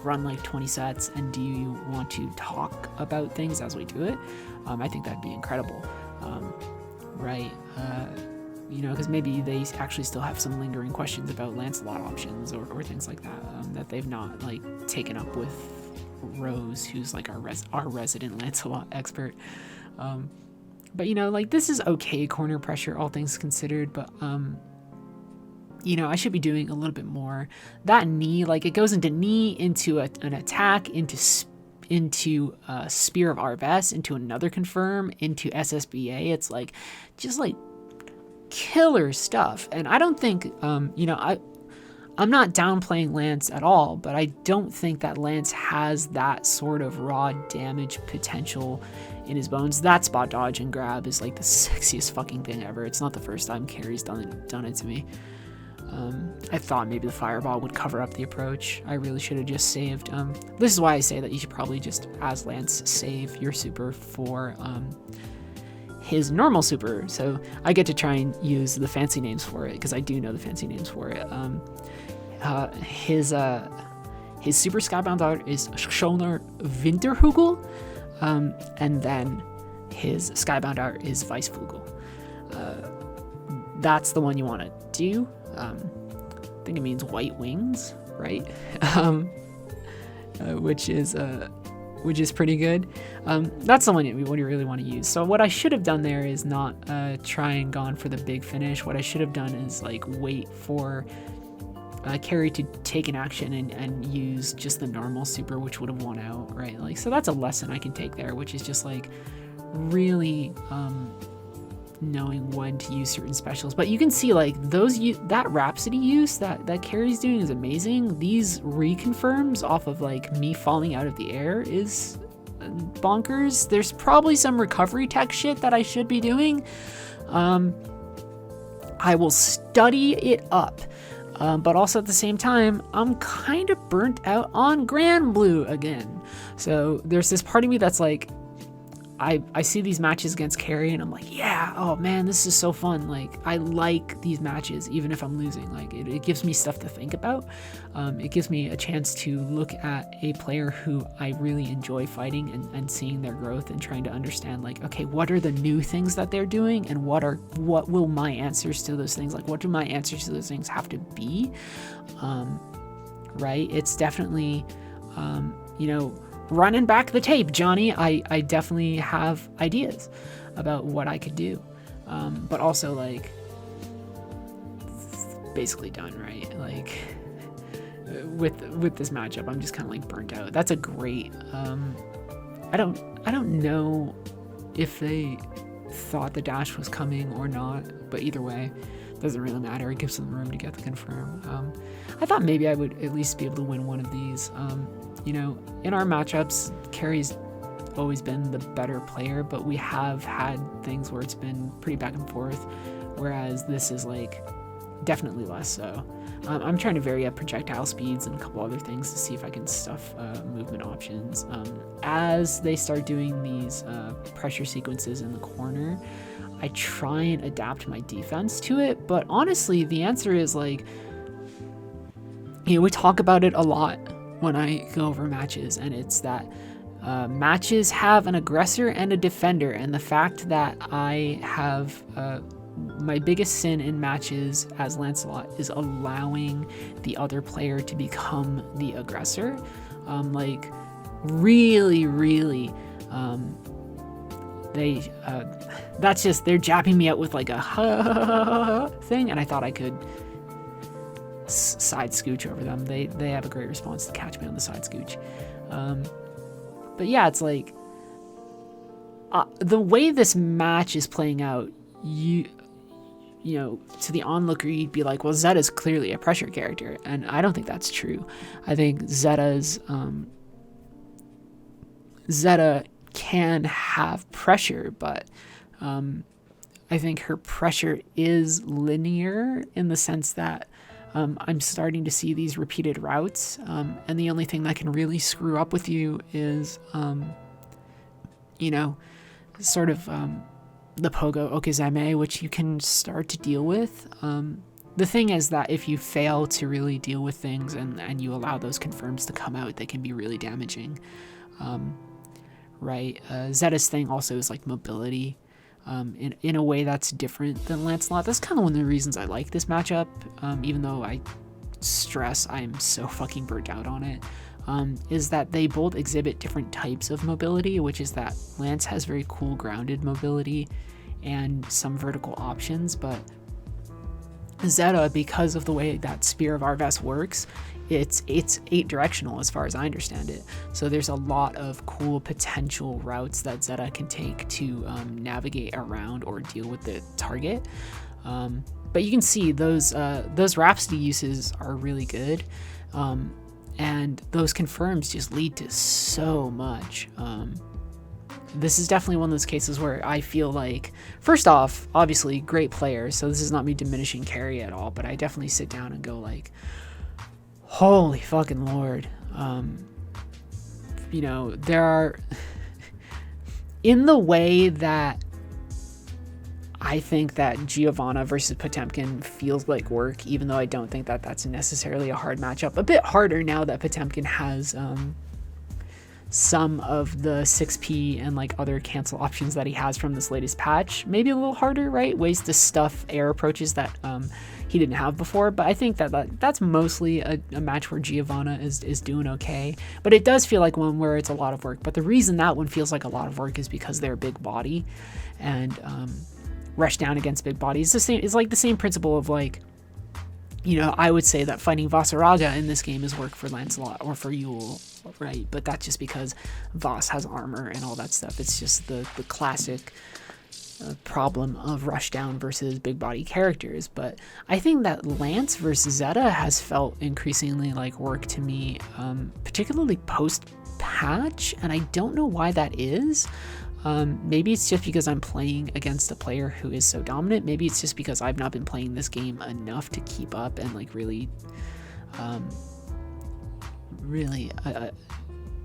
run like 20 sets, and do you want to talk about things as we do it? I think that'd be incredible, right? Because maybe they actually still have some lingering questions about Lancelot options or things like that, that they've not like taken up with Rose, who's like our resident Lancelot expert. But like this is okay corner pressure, all things considered, but I should be doing a little bit more. That knee, like it goes into knee, into an attack, into Spear of Arves, into another confirm, into SSBA. It's like just like killer stuff. And I don't think I'm not downplaying Lance at all, but I don't think that Lance has that sort of raw damage potential in his bones. That spot dodge and grab is like the sexiest fucking thing ever. It's not the first time Carrie's done it to me. I thought maybe the fireball would cover up the approach. I really should have just saved. This is why I say that you should probably just, as Lance, save your super for his normal super. So I get to try and use the fancy names for it, because I do know the fancy names for it. His super skybound art is Schöner Winterhügel, and then his skybound art is Weissflügel. That's the one you want to do. I think it means white wings, right? Which is pretty good. That's the one you really want to use. So what I should have done there is not try and gone for the big finish. What I should have done is like wait for Carrie to take an action and use just the normal super, which would have won out, right? Like, so that's a lesson I can take there, which is just like really knowing when to use certain specials. But you can see like that Rhapsody use that Carrie's doing is amazing. These reconfirms off of like me falling out of the air is bonkers. There's probably some recovery tech shit that I should be doing. I will study it up. But also at the same time, I'm kind of burnt out on Granblue again. So there's this part of me that's like, I see these matches against Carrie and I'm like, yeah, oh man, this is so fun. Like, I like these matches, even if I'm losing. Like, it gives me stuff to think about. It gives me a chance to look at a player who I really enjoy fighting and seeing their growth and trying to understand, like, okay, what are the new things that they're doing, and what will my answers to those things, like, what do my answers to those things have to be? Right? It's definitely, running back the tape, Johnny. I definitely have ideas about what I could do, but also like basically done, right? Like with this matchup, I'm just kind of like burnt out. That's a great. I don't know if they thought the dash was coming or not, but either way, doesn't really matter. It gives them room to get the confirm. I thought maybe I would at least be able to win one of these. In our matchups, Carrie's always been the better player, but we have had things where it's been pretty back and forth, whereas this is like definitely less so. I'm trying to vary up projectile speeds and a couple other things to see if I can stuff movement options. As they start doing these pressure sequences in the corner, I try and adapt my defense to it, but honestly, the answer is like, we talk about it a lot when I go over matches, and it's that matches have an aggressor and a defender, and the fact that I have my biggest sin in matches as Lancelot is allowing the other player to become the aggressor. Like really that's just, they're jabbing me out with like a thing, and I thought I could side scooch over them. They have a great response to catch me on the side scooch. But yeah, it's like the way this match is playing out, you know, to the onlooker, you'd be like, well, Zeta's clearly a pressure character, and I don't think that's true. I think Zeta can have pressure, but I think her pressure is linear in the sense that I'm starting to see these repeated routes, and the only thing that can really screw up with you is, sort of the Pogo Okizeme, which you can start to deal with. the thing is that if you fail to really deal with things and you allow those confirms to come out, they can be really damaging. Right? Zeta's thing also is like mobility, in a way that's different than Lancelot. That's kind of one of the reasons I like this matchup, even though I stress I'm so fucking burnt out on it, is that they both exhibit different types of mobility, which is that Lance has very cool grounded mobility and some vertical options, but Zeta, because of the way that Spear of Arves works, it's 8 directional as far as I understand it. So there's a lot of cool potential routes that Zeta can take to navigate around or deal with the target. But you can see those Rhapsody uses are really good, and those confirms just lead to so much. This is definitely one of those cases where I feel like, first off, obviously great player, so this is not me diminishing Carrie at all, but I definitely sit down and go like, holy fucking lord. You know, there are, in the way that I think that Giovanna versus Potemkin feels like work, even though I don't think that that's necessarily a hard matchup. A bit harder now that Potemkin has some of the 6P and like other cancel options that he has from this latest patch. Maybe a little harder, right? Ways to stuff air approaches that he didn't have before, but I think that's mostly a match where Giovanna is doing okay. But it does feel like one where it's a lot of work. But the reason that one feels like a lot of work is because they're a big body, and rush down against big bodies. It's like the same principle of like, you know, I would say that fighting Vasaraga in this game is work for Lancelot or for Yule, right? But that's just because Vas has armor and all that stuff. It's just the classic problem of rush down versus big body characters. But I think that Lance versus Zeta has felt increasingly like work to me, particularly post patch, and I don't know why that is. Maybe it's just because I'm playing against a player who is so dominant. Maybe it's just because I've not been playing this game enough to keep up and like really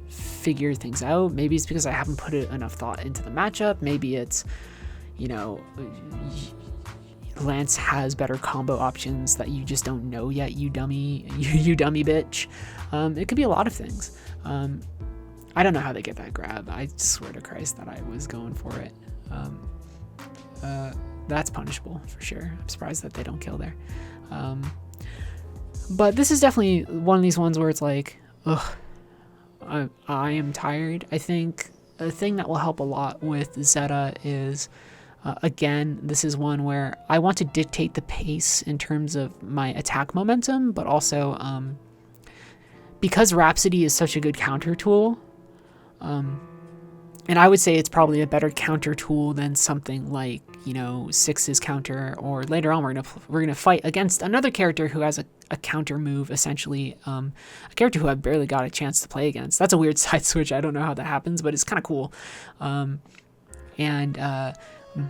figure things out. Maybe it's because I haven't put enough thought into the matchup. Maybe it's, you know, Lance has better combo options that you just don't know yet, you dummy, you dummy bitch. It could be a lot of things. I don't know how they get that grab. I swear to Christ that I was going for it. That's punishable for sure. I'm surprised that they don't kill there. But this is definitely one of these ones where it's like, ugh, I am tired. I think a thing that will help a lot with Zeta is, again, this is one where I want to dictate the pace in terms of my attack momentum, but also because Rhapsody is such a good counter tool, and I would say it's probably a better counter tool than something like, you know, Six's counter, or later on we're gonna fight against another character who has a counter move, essentially, a character who I've barely got a chance to play against. That's a weird side switch. I don't know how that happens, but it's kind of cool.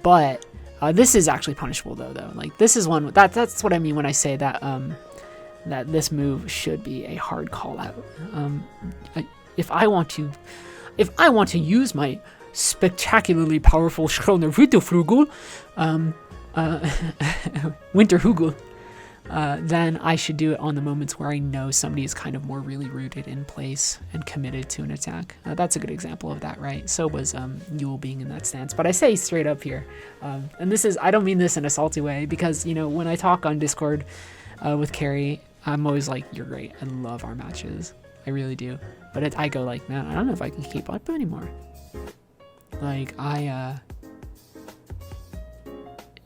But this is actually punishable though. Like, this is one that's what I mean when I say that that this move should be a hard call out. If I want to use my spectacularly powerful Schroner Winterhugel, Winterhugel, then I should do it on the moments where I know somebody is kind of more really rooted in place and committed to an attack. That's a good example of that, right? So was Yule being in that stance. But I say straight up here, and this is, I don't mean this in a salty way, because, you know, when I talk on Discord with Carrie, I'm always like, you're great. I love our matches. I really do. But I go like, man, I don't know if I can keep up anymore. Like,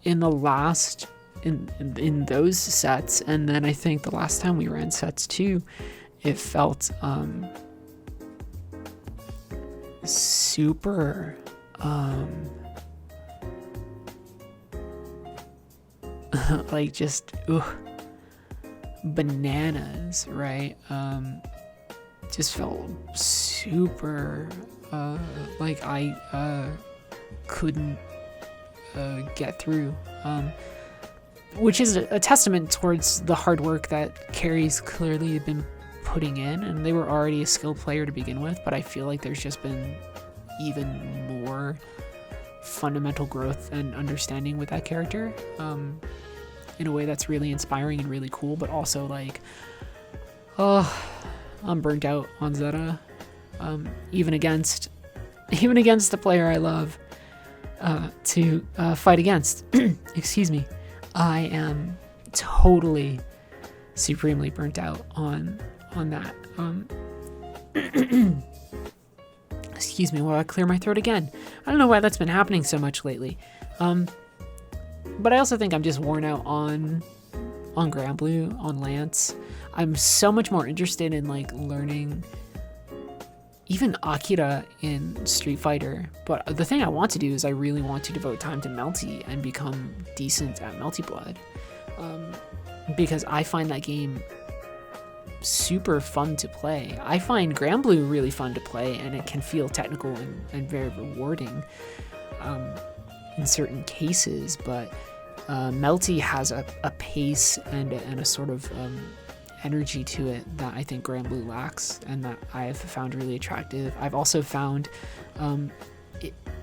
in the last, in those sets, and then I think the last time we ran sets too, it felt super like just bananas, right? Just felt super like I couldn't get through, which is a testament towards the hard work that Carrie's clearly been putting in, and they were already a skilled player to begin with, but I feel like there's just been even more fundamental growth and understanding with that character. in a way that's really inspiring and really cool, but also like, oh, I'm burnt out on Zeta. Even against the player I love to fight against. Excuse me. I am totally supremely burnt out on that. Excuse me while I clear my throat again. I don't know why that's been happening so much lately. But I also think I'm just worn out on Granblue, on Lance. I'm so much more interested in like learning even Akira in Street Fighter. But the thing I want to do is I really want to devote time to Melty and become decent at Melty Blood. Because I find that game super fun to play. I find Granblue really fun to play, and it can feel technical and very rewarding in certain cases, but Melty has a pace and a sort of energy to it that I think Granblue lacks, and that I have found really attractive. I've also found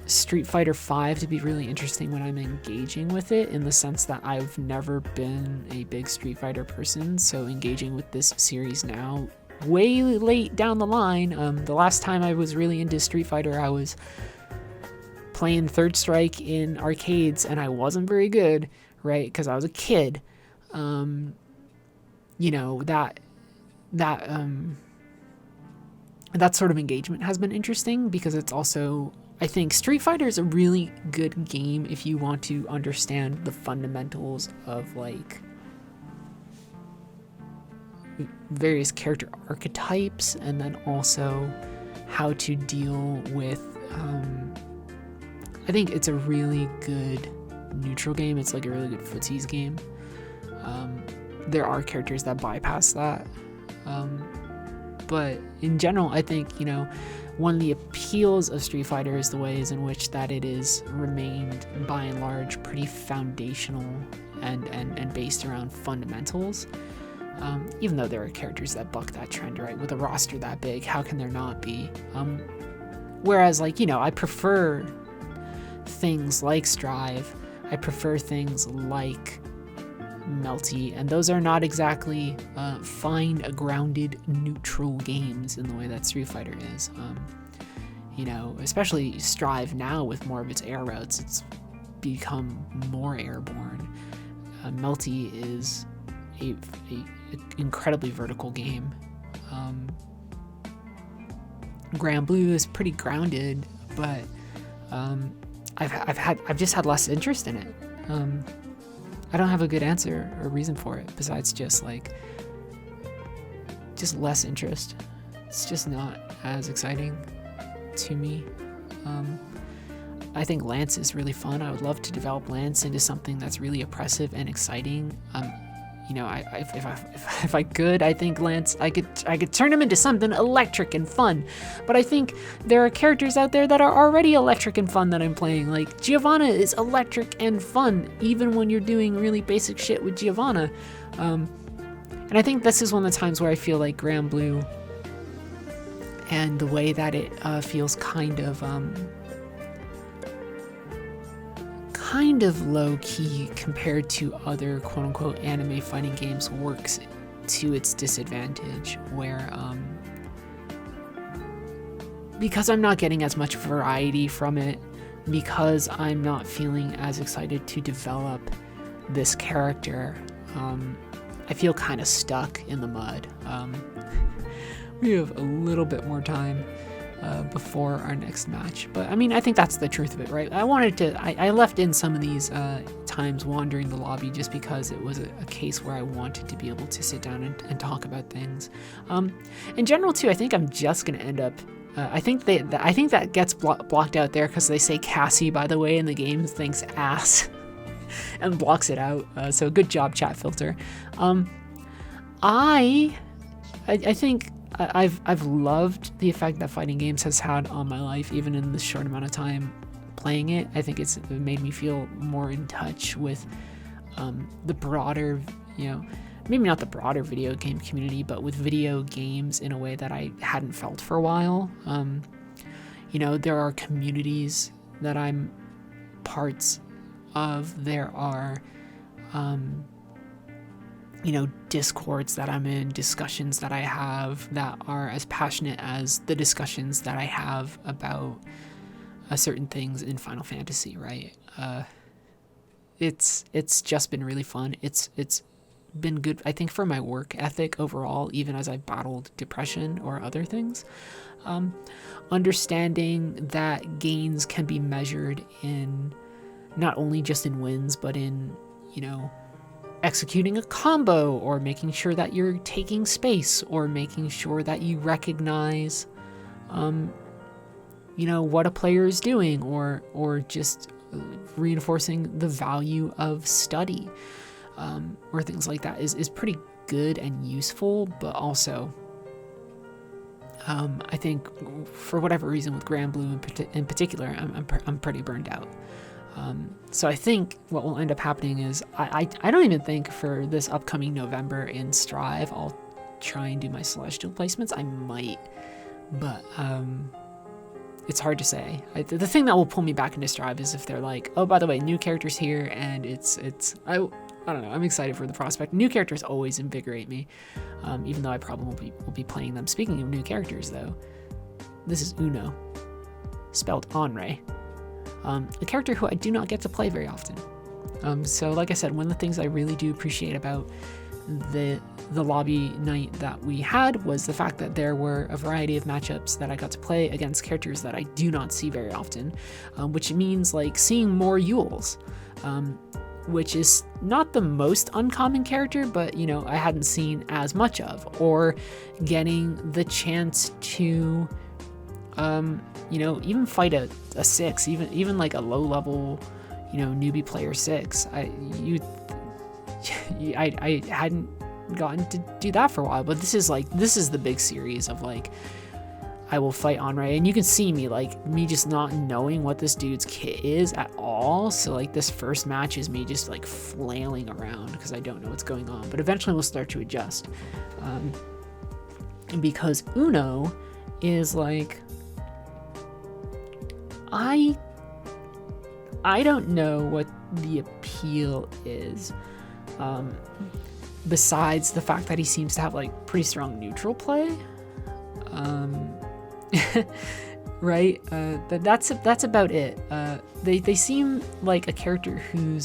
Street Fighter V to be really interesting when I'm engaging with it, in the sense that I've never been a big Street Fighter person, so engaging with this series now, way late down the line. The last time I was really into Street Fighter, I was playing Third Strike in arcades, and I wasn't very good, right? Because I was a kid. You know, that sort of engagement has been interesting, because it's also, I think Street Fighter is a really good game if you want to understand the fundamentals of like various character archetypes, and then also how to deal with I think it's a really good neutral game. It's like a really good footsies game. There are characters that bypass that. But in general, I think, you know, one of the appeals of Street Fighter is the ways in which that it is remained, by and large, pretty foundational and based around fundamentals. Even though there are characters that buck that trend, right? With a roster that big, how can there not be? Whereas, like, you know, I prefer things like Strive. I prefer things like Melty, and those are not exactly fine, grounded, neutral games in the way that Street Fighter is. You know, especially Strive now with more of its air routes, it's become more airborne. Melty is a incredibly vertical game. Granblue is pretty grounded, but I've just had less interest in it. I don't have a good answer or reason for it besides just less interest. It's just not as exciting to me. I think Lance is really fun. I would love to develop Lance into something that's really oppressive and exciting. You know, if I could, I think Lance, I could turn him into something electric and fun. But I think there are characters out there that are already electric and fun that I'm playing. Like Giovanna is electric and fun, even when you're doing really basic shit with Giovanna. And I think this is one of the times where I feel like Granblue and the way that it feels kind of low-key compared to other quote-unquote anime fighting games works to its disadvantage, where because I'm not getting as much variety from it, because I'm not feeling as excited to develop this character, I feel kind of stuck in the mud. We have a little bit more time before our next match, but I mean, I think that's the truth of it, right? I left in some of these times wandering the lobby just because it was a case where I wanted to be able to sit down and talk about things. In general too, I think I'm just gonna end up I think that gets blocked out there because they say Cassie, by the way, in the game thinks ass and blocks it out, so good job, chat filter. I think I've loved the effect that fighting games has had on my life, even in the short amount of time playing it. I think it's made me feel more in touch with the broader, you know, maybe not the broader video game community, but with video games in a way that I hadn't felt for a while. You know, there are communities that I'm parts of. There are discords that I'm in, discussions that I have that are as passionate as the discussions that I have about certain things in Final Fantasy, right? It's just been really fun. It's been good, I think, for my work ethic overall, even as I've battled depression or other things. Understanding that gains can be measured in not only just in wins, but in, executing a combo, or making sure that you're taking space, or making sure that you recognize, what a player is doing, or just reinforcing the value of study, or things like that is pretty good and useful. But also, I think for whatever reason with Granblue in particular, I'm pretty burned out. So I think what will end up happening is I don't even think for this upcoming November in Strive I'll try and do my Celestial placements. I might, but it's hard to say. The thing that will pull me back into Strive is if they're like, oh, by the way, new characters here, and I don't know. I'm excited for the prospect. New characters always invigorate me, even though I probably will be playing them. Speaking of new characters, though, this is Uno, spelled Henri. A character who I do not get to play very often. So like I said, one of the things I really do appreciate about the lobby night that we had was the fact that there were a variety of matchups that I got to play against characters that I do not see very often, which means like seeing more Yules, which is not the most uncommon character, but I hadn't seen as much of, or getting the chance to even fight a 6, even like a low level, newbie player 6. I hadn't gotten to do that for a while, but this is the big series of like, I will fight Henri, and you can see me just not knowing what this dude's kit is at all. So like this first match is me just like flailing around because I don't know what's going on, but eventually we'll start to adjust. Because Uno is like, I don't know what the appeal is, besides the fact that he seems to have like pretty strong neutral play, right? That's about it. They seem like a character who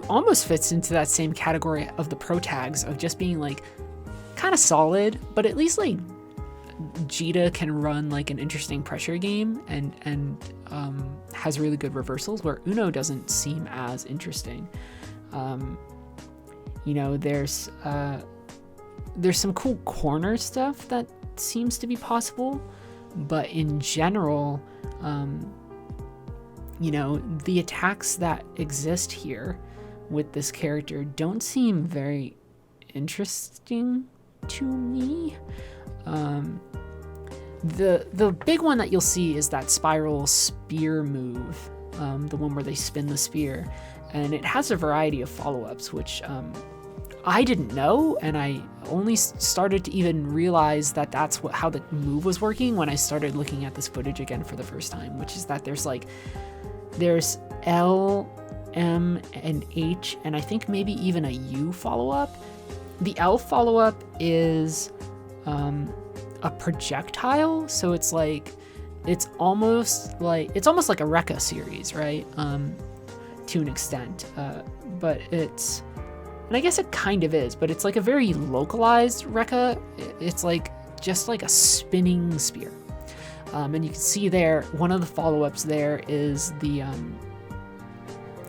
almost fits into that same category of the pro tags of just being like kind of solid, but at least like Jita can run like an interesting pressure game and has really good reversals, where Uno doesn't seem as interesting. There's some cool corner stuff that seems to be possible, but in general, the attacks that exist here with this character don't seem very interesting to me. The big one that you'll see is that spiral spear move, the one where they spin the spear, and it has a variety of follow-ups, which I didn't know, and I only started to even realize that that's how the move was working when I started looking at this footage again for the first time, which is that there's L, M, and H, and I think maybe even a U follow-up. The L follow-up is a projectile, so it's almost like a Rekka series, right? To an extent, but it's, and I guess it kind of is, but it's like a very localized Rekka. It's like just like a spinning spear, and you can see there one of the follow-ups there is the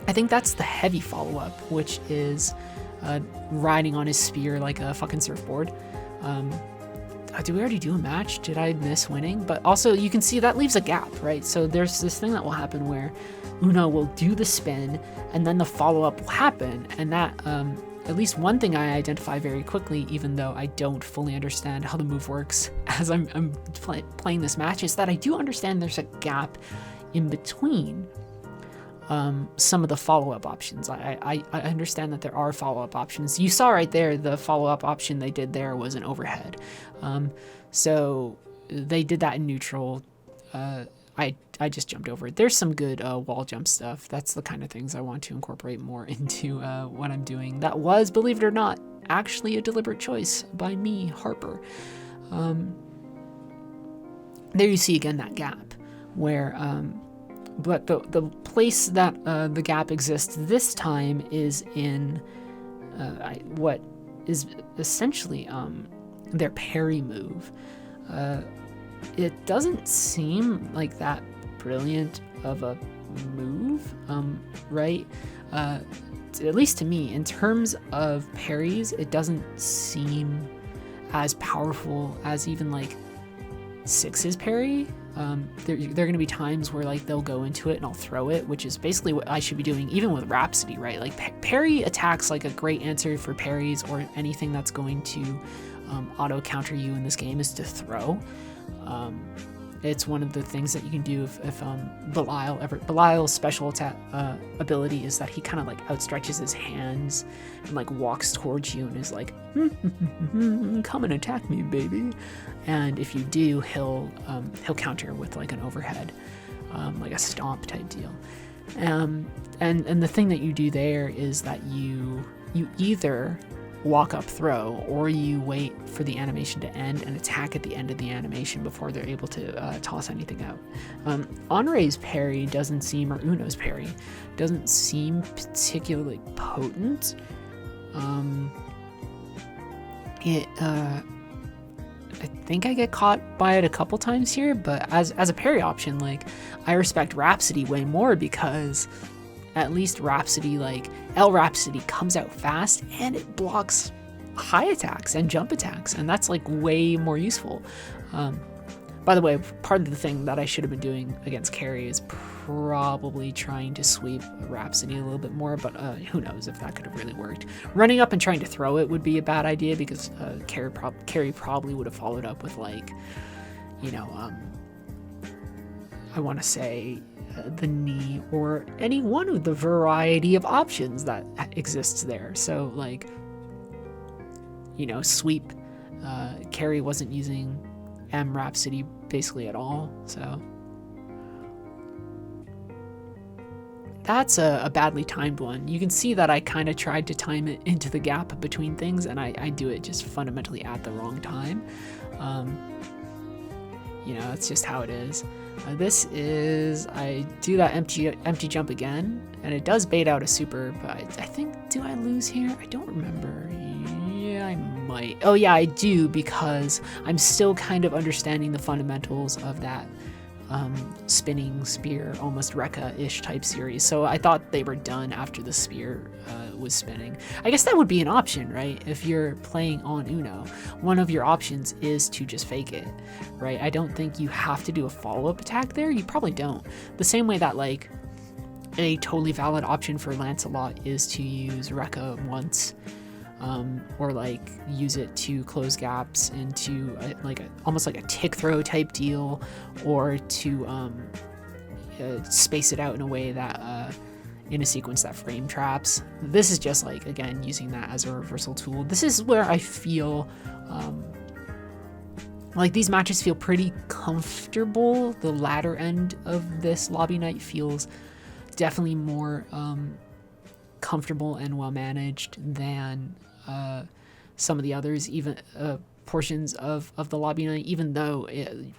I think that's the heavy follow-up, which is riding on his spear like a fucking surfboard. Did we already do a match? Did I miss winning? But also you can see that leaves a gap, right? So there's this thing that will happen where Uno will do the spin and then the follow-up will happen, and that at least one thing I identify very quickly, even though I don't fully understand how the move works as I'm playing this match, is that I do understand there's a gap in between some of the follow-up options. I understand that there are follow-up options. You saw right there the follow-up option they did there was an overhead. So they did that in neutral. I I just jumped over it. There's some good wall jump stuff. That's the kind of things I want to incorporate more into what I'm doing. That was, believe it or not, actually a deliberate choice by me, Harper. There you see again that gap where, but the place that the gap exists this time is in what is essentially their parry move. It doesn't seem like that brilliant of a move, right? At least to me, in terms of parries, it doesn't seem as powerful as even like Six's parry. There are going to be times where like they'll go into it and I'll throw it, which is basically what I should be doing even with Rhapsody, right? Like parry attacks, like a great answer for parries or anything that's going to auto counter you in this game is to throw. It's one of the things that you can do if Belial's special attack ability is that he kind of like outstretches his hands and like walks towards you and is like, come and attack me, baby. And if you do, he'll counter with like an overhead, like a stomp type deal. And the thing that you do there is that you either walk up throw or you wait for the animation to end and attack at the end of the animation before they're able to toss anything out. Honore's parry doesn't seem, or Uno's parry doesn't seem particularly potent. I think I get caught by it a couple times here, but as a parry option, like I respect Rhapsody way more because at least Rhapsody, like L Rhapsody, comes out fast and it blocks high attacks and jump attacks, and that's like way more useful. By the way, part of the thing that I should have been doing against Carrie is probably trying to sweep Rhapsody a little bit more, but who knows if that could have really worked. Running up and trying to throw it would be a bad idea because Carrie probably would have followed up with like, you know, I want to say the knee or any one of the variety of options that exists there. So like, you know, sweep, Carrie wasn't using M Rhapsody basically at all, so that's a badly timed one. You can see that I kind of tried to time it into the gap between things, and I do it just fundamentally at the wrong time. You know, it's just how it is. This is, I do that empty jump again, and it does bait out a super, but I think, do I lose here? I don't remember. Yeah, I might. Oh yeah, I do, because I'm still kind of understanding the fundamentals of that spinning spear, almost Rekka-ish type series. So I thought they were done after the spear was spinning. I guess that would be an option, right? If you're playing on Uno, one of your options is to just fake it, right? I don't think you have to do a follow-up attack there. You probably don't. The same way that like a totally valid option for Lancelot is to use Rekka once, or like use it to close gaps into almost like a tick throw type deal, or to space it out in a way that in a sequence that frame traps. This is just like, again, using that as a reversal tool. This is where I feel like these matches feel pretty comfortable. The latter end of this lobby night feels definitely more comfortable and well managed than some of the others, even portions of the lobby night, even though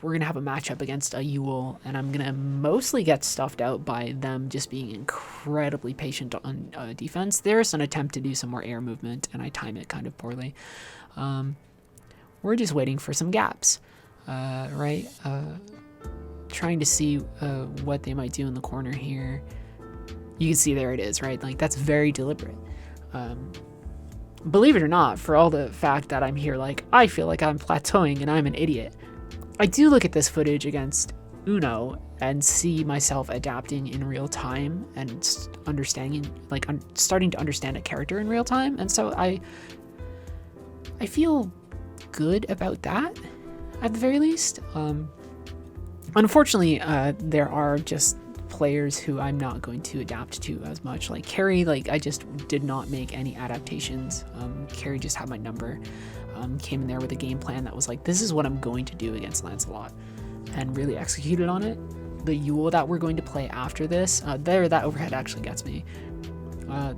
we're gonna have a matchup against a Yule, and I'm gonna mostly get stuffed out by them just being incredibly patient on defense. There's an attempt to do some more air movement, and I time it kind of poorly. We're just waiting for some gaps, right? Trying to see what they might do in the corner here. You can see there it is, right? Like, that's very deliberate. Believe it or not, for all the fact that I'm here, like, I feel like I'm plateauing and I'm an idiot, I do look at this footage against Uno and see myself adapting in real time and understanding, like, I'm starting to understand a character in real time. And so I feel good about that, at the very least. Unfortunately, there are just players who I'm not going to adapt to as much. Like Carrie, like I just did not make any adaptations. Carrie just had my number, came in there with a game plan that was like, this is what I'm going to do against Lancelot, and really executed on it. the Yule that we're going to play after this, that overhead actually gets me.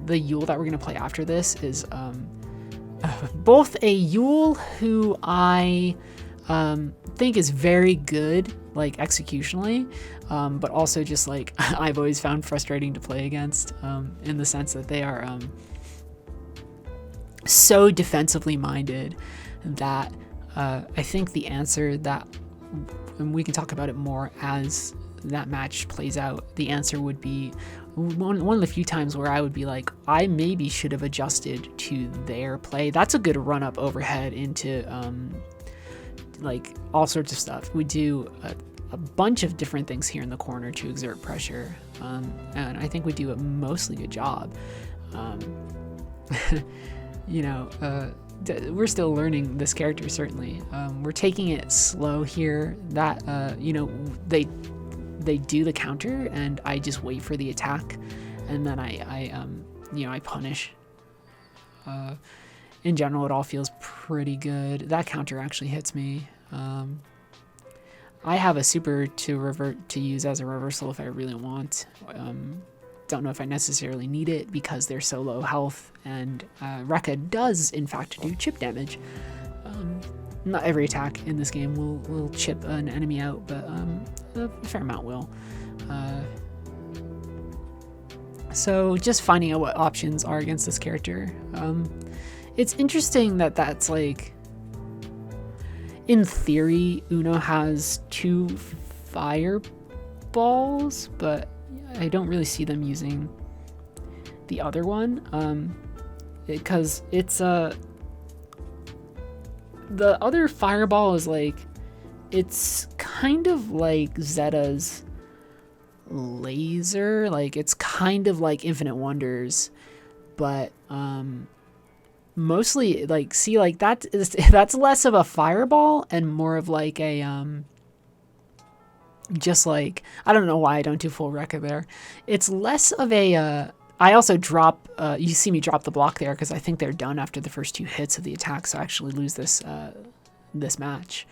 The Yule that we're going to play after this is both a Yule who I think is very good, like executionally, but also just like I've always found frustrating to play against, in the sense that they are so defensively minded that I think the answer that, and we can talk about it more as that match plays out, the answer would be one of the few times where I would be like, I maybe should have adjusted to their play. That's a good run up overhead into like all sorts of stuff. We do a bunch of different things here in the corner to exert pressure, and I think we do a mostly good job. We're still learning this character, certainly. We're taking it slow here. That they do the counter, and I just wait for the attack, and then I punish. In general, it all feels pretty good. That counter actually hits me. I have a super to use as a reversal if I really want. Don't know if I necessarily need it because they're so low health, and Rekka does in fact do chip damage. Not every attack in this game will chip an enemy out, but a fair amount will. So just finding out what options are against this character. It's interesting that that's like, in theory, Uno has 2 fireballs, but I don't really see them using the other one, because it's the other fireball is like, it's kind of like Zeta's laser, like it's kind of like Infinite Wonders, but mostly like, see, like that's less of a fireball and more of like a just like, I don't know why I don't do full Rekka there. It's less of a I also drop, you see me drop the block there because I think they're done after the first 2 hits of the attack, so I actually lose this match,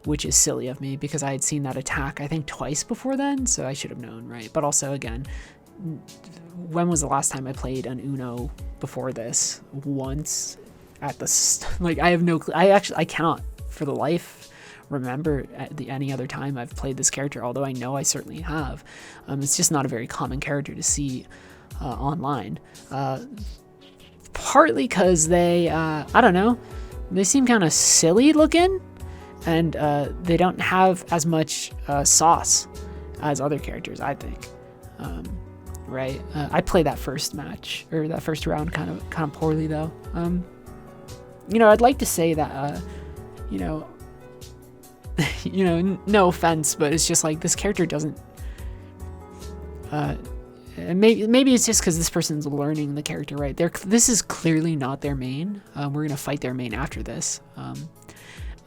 which is silly of me because I had seen that attack I think twice before then, so I should have known, right? But also, again, when was the last time I played an Uno before this? Once at the like, I have no clue. I cannot for the life remember any other time I've played this character, although I know I certainly have. It's just not a very common character to see online, partly because they I don't know, they seem kind of silly looking, and they don't have as much sauce as other characters, I think. Right, I played that first match, or that first round, kind of poorly though. I'd like to say that no offense, but it's just like, this character doesn't, maybe it's just because this person's learning the character, right? This is clearly not their main. We're gonna fight their main after this,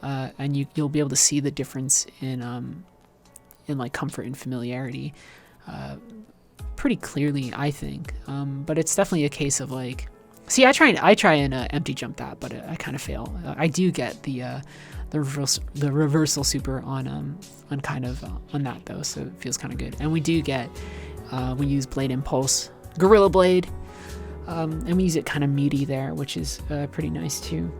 and you'll be able to see the difference in like comfort and familiarity pretty clearly, I think. But it's definitely a case of like, see, I try and empty jump that, but I kind of fail. I do get the reversal super on kind of on that though, so it feels kind of good. And we do get we use Blade Impulse, Gorilla Blade, and we use it kind of meaty there, which is pretty nice too.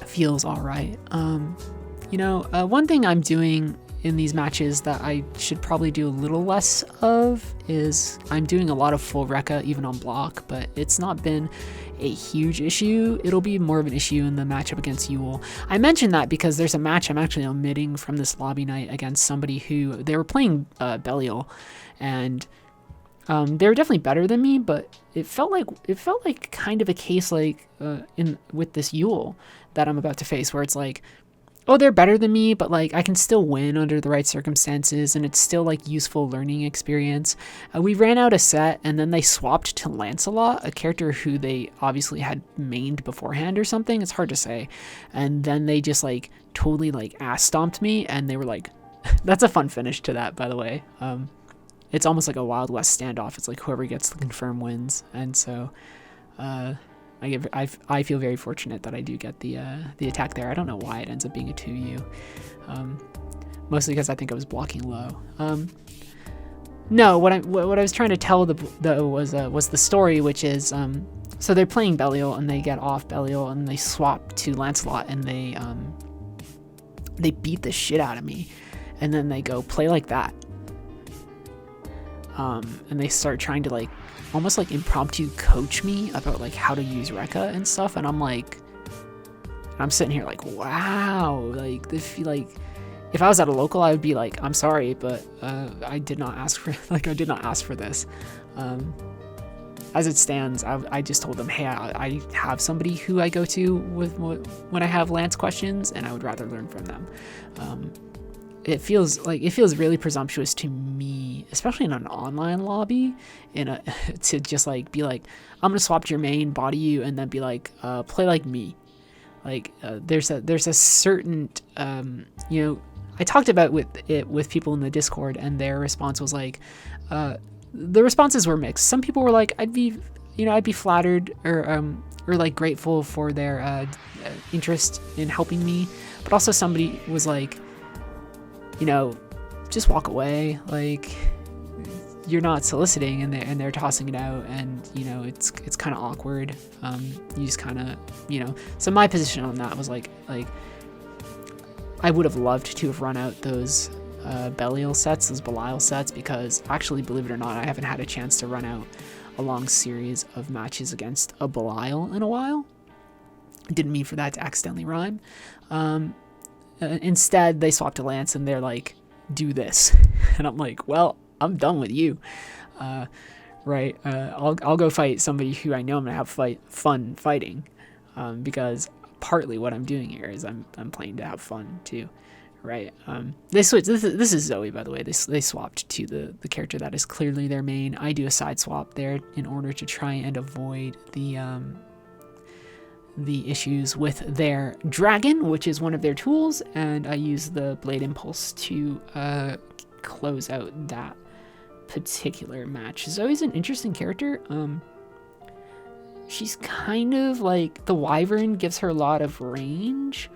Feels all right. One thing I'm doing in these matches that I should probably do a little less of is I'm doing a lot of full Rekka even on block, but it's not been a huge issue. It'll be more of an issue in the matchup against Yule. I mentioned that because there's a match I'm actually omitting from this lobby night against somebody who, they were playing Belial, and they were definitely better than me, but it felt like kind of a case like with this Yule that I'm about to face, where it's like, oh, they're better than me, but like I can still win under the right circumstances, and it's still like useful learning experience. We ran out a set, and then they swapped to Lancelot, a character who they obviously had mained beforehand or something. It's hard to say. And then they just like totally like ass stomped me, and they were like, that's a fun finish to that, by the way. It's almost like a Wild West standoff. It's like whoever gets the confirm wins, and so I feel very fortunate that I do get the attack there. I don't know why it ends up being a 2U, mostly because I think I was blocking low. No, what I was trying to tell was the story, which is so they're playing Belial and they get off Belial and they swap to Lancelot and they beat the shit out of me, and then they go play like that, and they start trying to like almost like impromptu coach me about like how to use Rekka and stuff, and I'm sitting here like, wow, like this, like if I was at a local, I would be like, I'm sorry, but I did not ask for this. As it stands, I just told them, hey, I have somebody who I go to when I have Lance questions, and I would rather learn from them. It feels really presumptuous to me, especially in an online lobby, to just like be like, I'm gonna swap to your main, body you, and then be like, play like me. Like there's a certain I talked about with people in the Discord, and their response was like, the responses were mixed. Some people were like, I'd be flattered or like grateful for their interest in helping me, but also somebody was like, just walk away, like you're not soliciting, and they're tossing it out, and it's kind of awkward. You just kind of so my position on that was like I would have loved to have run out those Belial sets, those Belial sets, because actually, believe it or not, I haven't had a chance to run out a long series of matches against a Belial in a while. Didn't mean for that to accidentally rhyme. Instead, they swapped to Lance, and they're like, do this. And I'm like, well, I'm done with you. Right. I'll go fight somebody who I know I'm going to have fun fighting, because partly what I'm doing here is I'm playing to have fun too. Right. They switched. This is Zoe, by the way. They swapped to the character that is clearly their main. I do a side swap there in order to try and avoid the issues with their dragon, which is one of their tools, and I use the Blade Impulse to close out that particular match. Zoe's an interesting character. She's kind of like the Wyvern gives her a lot of range.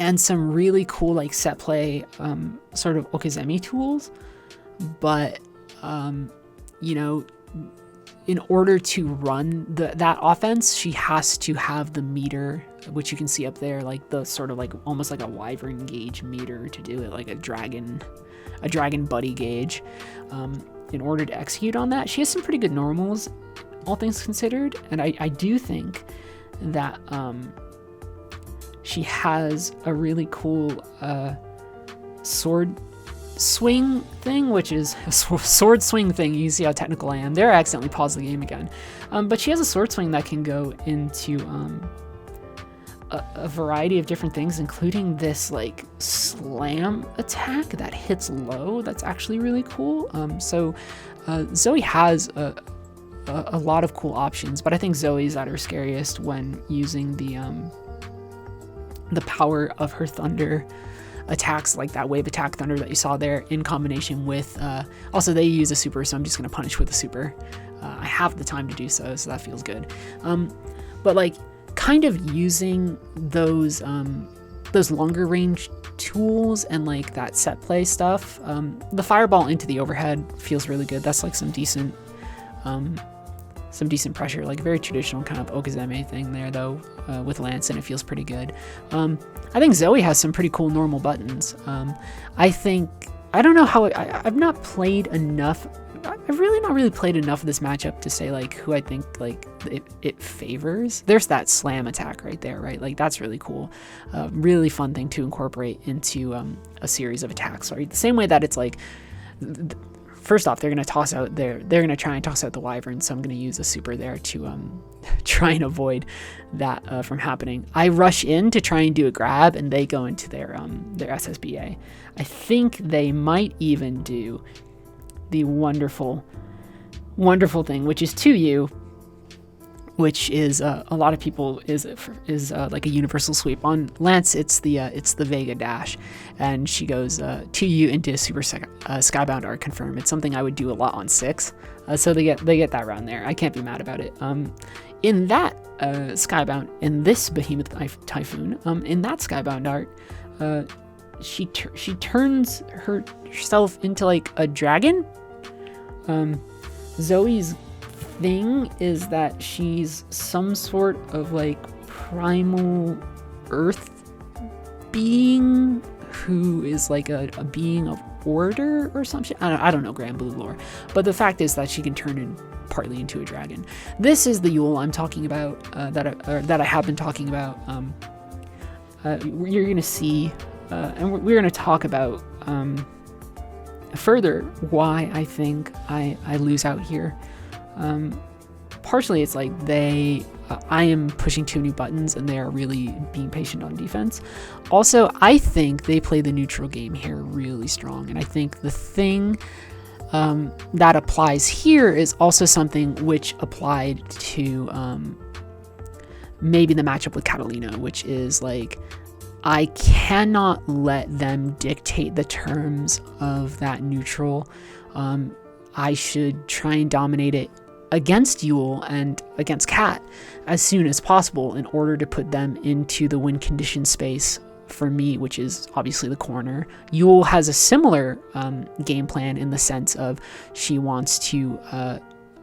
And some really cool like set play sort of Okizeme tools, but in order to run that offense, she has to have the meter, which you can see up there, like the sort of like almost like a Wyvern gauge meter to do it, like a dragon buddy gauge. In order to execute on that, she has some pretty good normals, all things considered, and I do think that she has a really cool sword swing thing, which is a sword swing thing. You see how technical I am. There, I accidentally paused the game again. But she has a sword swing that can go into a variety of different things, including this like slam attack that hits low. That's actually really cool. So Zoe has a lot of cool options, but I think Zoe's at her scariest when using the power of her thunder attacks, like that wave attack thunder that you saw there, in combination with also they use a super, so I'm just gonna punish with a super. I have the time to do so that feels good. But like kind of using those longer range tools and like that set play stuff. The fireball into the overhead feels really good. That's like some decent pressure, like very traditional kind of Okizeme thing there though, with Lance, and it feels pretty good. I think Zoe has some pretty cool normal buttons. I don't know how I've not played enough. I've really not really played enough of this matchup to say like who I think like it favors. There's that slam attack right there, right? Like that's really cool. Really fun thing to incorporate into a series of attacks, right? The same way that it's like, first off, they're going to try and toss out the Wyvern, so I'm going to use a super there to try and avoid that from happening. I rush in to try and do a grab, and they go into their SSBA. I think they might even do the wonderful thing, which is 2U, which is a lot of people is like a universal sweep. On Lance, it's the Vega dash, and she goes 2U into Super Skybound Art Confirm. It's something I would do a lot on 6, so they get that round there. I can't be mad about it. In that Skybound, in this Behemoth Typhoon, in that Skybound art, she turns herself into like a dragon. Zoe's thing is that she's some sort of like primal earth being who is like a being of order or something. I don't know Granblue lore, but the fact is that she can turn in partly into a dragon. This is the Yule I'm talking about, that I have been talking about. You're gonna see, and we're gonna talk about further why I think I lose out here. Partially it's like I am pushing too many buttons and they are really being patient on defense. Also, I think they play the neutral game here really strong, and I think the thing that applies here is also something which applied to maybe the matchup with Catalina, which is like, I cannot let them dictate the terms of that neutral. I should try and dominate it against Yule and against Cat as soon as possible in order to put them into the win condition space for me, which is obviously the corner. Yule has a similar game plan in the sense of she wants to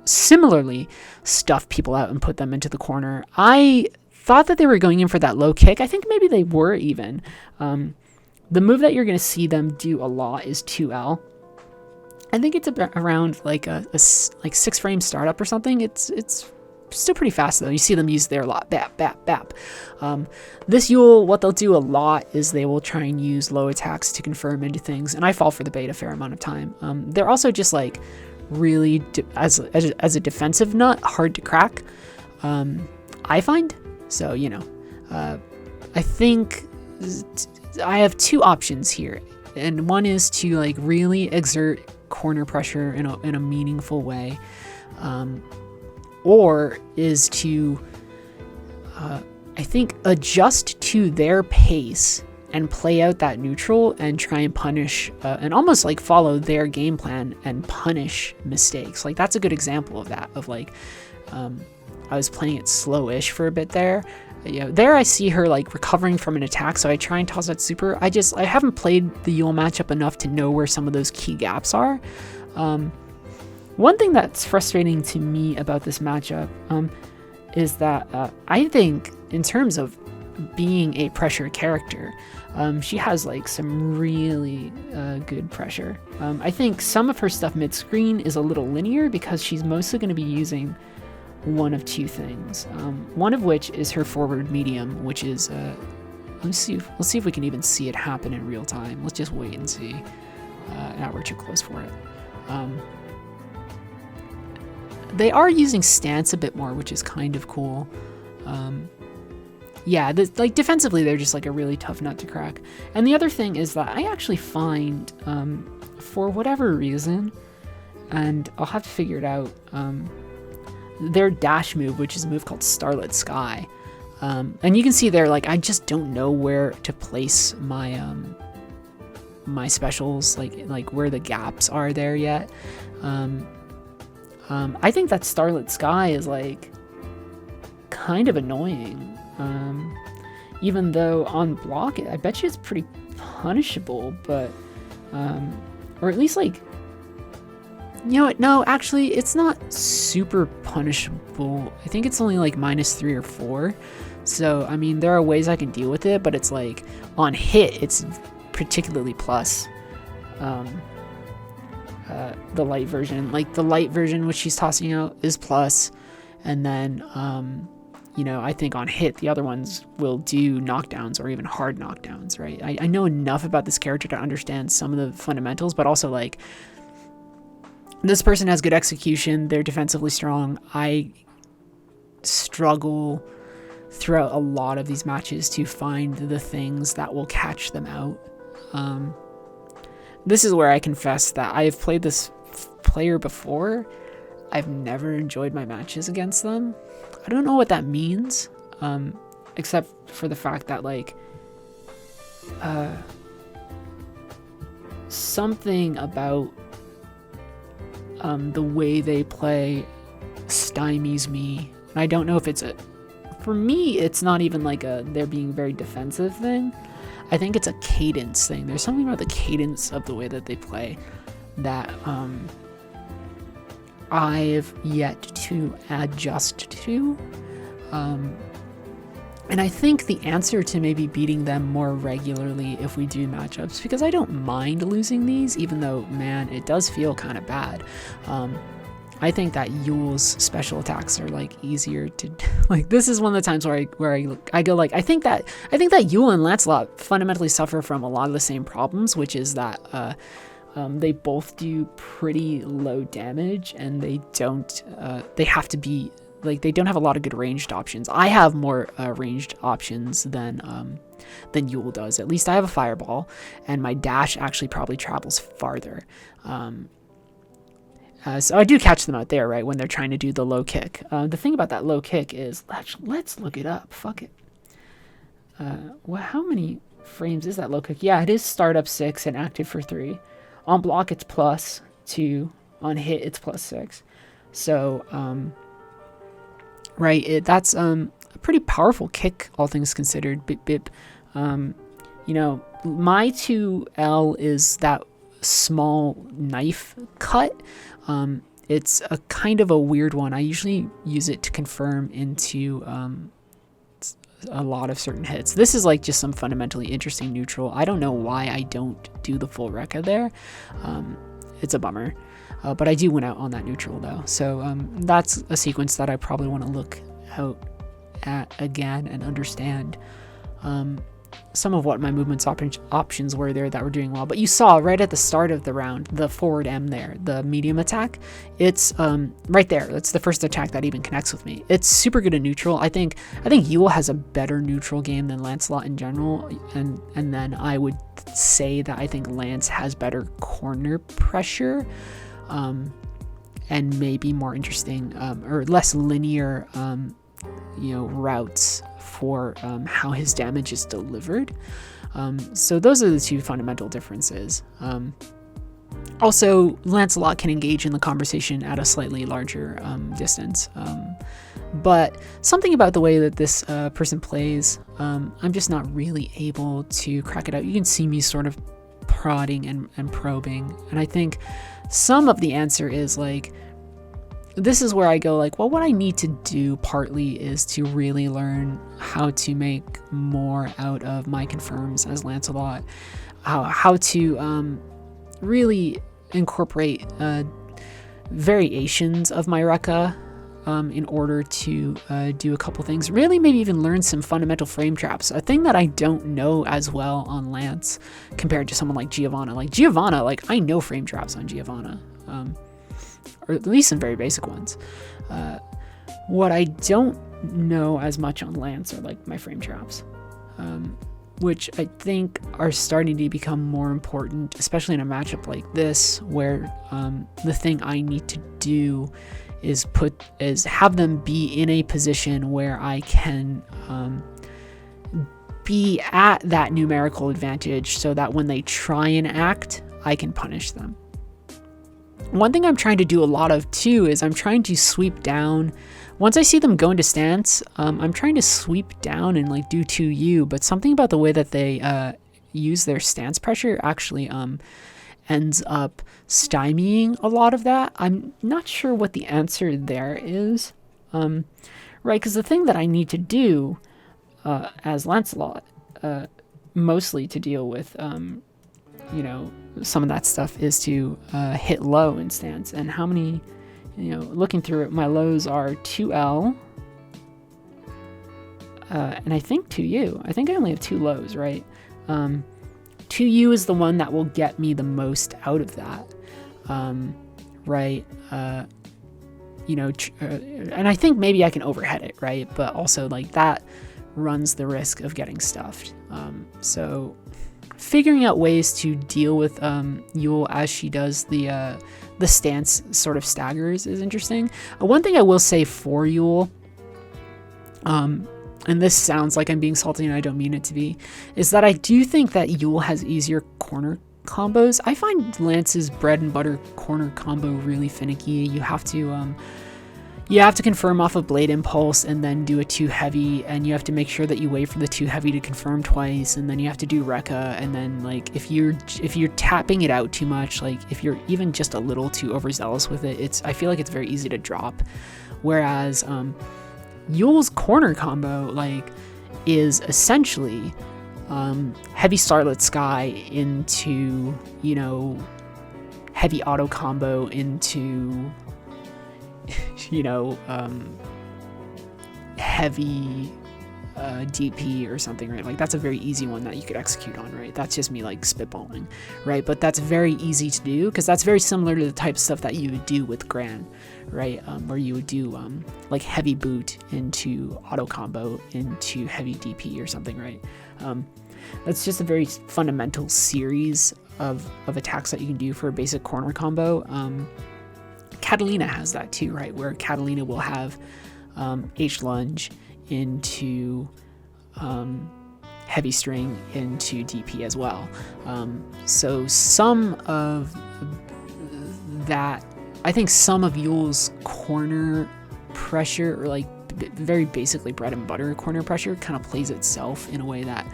similarly stuff people out and put them into the corner. I thought that they were going in for that low kick. I think maybe they were even. The move that you're going to see them do a lot is 2L. I think it's around like a 6 frame startup or something. It's still pretty fast though. You see them use there a lot. Bap, bap, bap. This Yule, what they'll do a lot is they will try and use low attacks to confirm into things, and I fall for the bait a fair amount of time. They're also just like really, as a defensive nut, hard to crack, I find. So, you know, I think I have two options here, and one is to like really exert corner pressure in a meaningful way, or is to I think adjust to their pace and play out that neutral and try and punish and almost like follow their game plan and punish mistakes. Like that's a good example of that, of like I was playing it slowish for a bit there. You know, there I see her like recovering from an attack, so I try and toss that super. I haven't played the Yule matchup enough to know where some of those key gaps are. One thing that's frustrating to me about this matchup is that I think in terms of being a pressure character, she has like some really good pressure. I think some of her stuff mid-screen is a little linear because she's mostly going to be using one of two things, one of which is her forward medium, which is let's see if we can even see it happen in real time. Let's just wait and see. Now we're too close for it. They are using stance a bit more, which is kind of cool. Yeah, like defensively they're just like a really tough nut to crack. And the other thing is that I actually find for whatever reason, and I'll have to figure it out, their dash move, which is a move called Starlit Sky, and you can see there, like I just don't know where to place my my specials, like where the gaps are there yet. I think that Starlit Sky is like kind of annoying, even though on block I bet you it's pretty punishable, but or at least like, you know what? No, actually, it's not super punishable. I think it's only like -3 or 4. So, I mean, there are ways I can deal with it, but it's like on hit, it's particularly plus. The light version, like the light version, which she's tossing out, is plus. And then, you know, I think on hit, the other ones will do knockdowns or even hard knockdowns, right? I know enough about this character to understand some of the fundamentals, but also like, this person has good execution, they're defensively strong. I struggle throughout a lot of these matches to find the things that will catch them out. This is where I confess that I have played this player before. I've never enjoyed my matches against them. I don't know what that means, except for the fact that like something about the way they play stymies me. And I don't know if it's for me, it's not even like they're being very defensive thing. I think it's a cadence thing. There's something about the cadence of the way that they play that I've yet to adjust to. And I think the answer to maybe beating them more regularly if we do matchups, because I don't mind losing these, even though, man, it does feel kind of bad. I think that Yule's special attacks are like easier to like. This is one of the times where I go like, I think that Yule and Lancelot fundamentally suffer from a lot of the same problems, which is that they both do pretty low damage, and they have to be like, they don't have a lot of good ranged options. I have more ranged options than Yule does. At least I have a fireball, and my dash actually probably travels farther. So I do catch them out there, right, when they're trying to do the low kick. The thing about that low kick is, let's look it up. Fuck it. Well, how many frames is that low kick? Yeah, it is startup 6 and active for 3. On block, it's +2. On hit, it's +6. So, right, that's a pretty powerful kick, all things considered. Bip, bip. You know, my 2L is that small knife cut. It's a kind of a weird one. I usually use it to confirm into a lot of certain hits. This is like just some fundamentally interesting neutral. I don't know why I don't do the full Rekka there. It's a bummer. But I do win out on that neutral though. So that's a sequence that I probably want to look out at again and understand some of what my movements options were there that were doing well. But you saw right at the start of the round, the forward M there, the medium attack, it's right there. That's the first attack that even connects with me. It's super good at neutral. I think Yule has a better neutral game than Lancelot in general, and then I would say that I think Lance has better corner pressure, and maybe more interesting or less linear routes for how his damage is delivered. So those are the two fundamental differences. Also, Lancelot can engage in the conversation at a slightly larger distance. But something about the way that this person plays, I'm just not really able to crack it out. You can see me sort of prodding and probing. And I think some of the answer is like, this is where I go like, well, what I need to do partly is to really learn how to make more out of my confirms as Lancelot, how to really incorporate variations of my Rekka in order to do a couple things, really maybe even learn some fundamental frame traps, a thing that I don't know as well on Lance compared to someone like Giovanna. Like Giovanna, like I know frame traps on Giovanna. Or at least some very basic ones. What I don't know as much on Lance are like my frame traps, which I think are starting to become more important, especially in a matchup like this, where the thing I need to do is have them be in a position where I can be at that numerical advantage, so that when they try and act, I can punish them. One thing I'm trying to do a lot of too is I'm trying to sweep down. Once I see them go into stance, I'm trying to sweep down and like do 2U, but something about the way that they use their stance pressure actually ends up stymieing a lot of that. I'm not sure what the answer there is, right? Because the thing that I need to do as Lancelot, mostly to deal with some of that stuff, is to hit low in stance. And how many, looking through it, my lows are 2L, and I think 2U. I think I only have 2 lows, right? 2U is the one that will get me the most out of that, right? And I think maybe I can overhead it, right? But also like that runs the risk of getting stuffed. So figuring out ways to deal with Yule as she does the stance sort of staggers is interesting. One thing I will say for Yule, and this sounds like I'm being salty and I don't mean it to be, is that I do think that Yule has easier corner combos. I find Lance's bread and butter corner combo really finicky. You have to You have to confirm off of Blade Impulse and then do a 2 heavy, and you have to make sure that you wait for the 2 heavy to confirm twice, and then you have to do Rekka, and then like if you're tapping it out too much, like if you're even just a little too overzealous with it, I feel like it's very easy to drop. Whereas Yule's corner combo like is essentially heavy Starlit Sky into, you know, heavy auto combo into, you know, heavy DP or something, right? Like that's a very easy one that you could execute on, right? That's just me like spitballing, right? But that's very easy to do because that's very similar to the type of stuff that you would do with Gran, right? Where you would do like heavy boot into auto combo into heavy DP or something, right? That's just a very fundamental series of attacks that you can do for a basic corner combo. Catalina has that too, right? Where Catalina will have H lunge into heavy string into DP as well. So some of that, I think some of Yule's corner pressure, or like very basically bread and butter corner pressure, kind of plays itself in a way that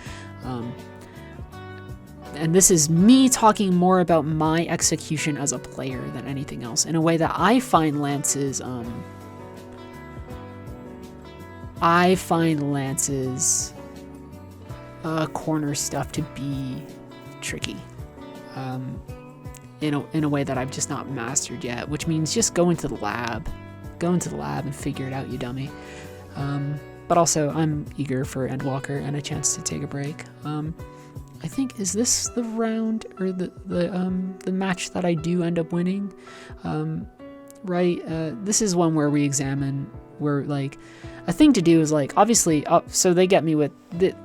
and this is me talking more about my execution as a player than anything else, in a way that I find Lance's corner stuff to be tricky, in a way that I've just not mastered yet, which means just go into the lab and figure it out, you dummy. But also I'm eager for Endwalker and a chance to take a break. I think, is this the round or the match that I do end up winning? Right? This is one where we examine where like a thing to do is like obviously so they get me with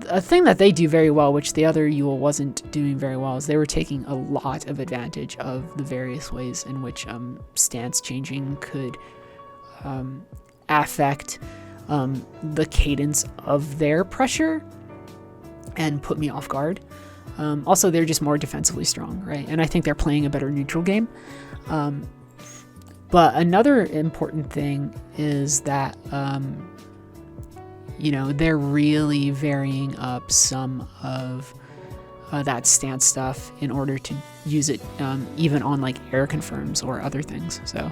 a thing that they do very well, which the other Yule wasn't doing very well, is they were taking a lot of advantage of the various ways in which stance changing could affect the cadence of their pressure and put me off guard. Also, they're just more defensively strong, right? And I think they're playing a better neutral game. But another important thing is that, you know, they're really varying up some of that stance stuff in order to use it even on like air confirms or other things. So,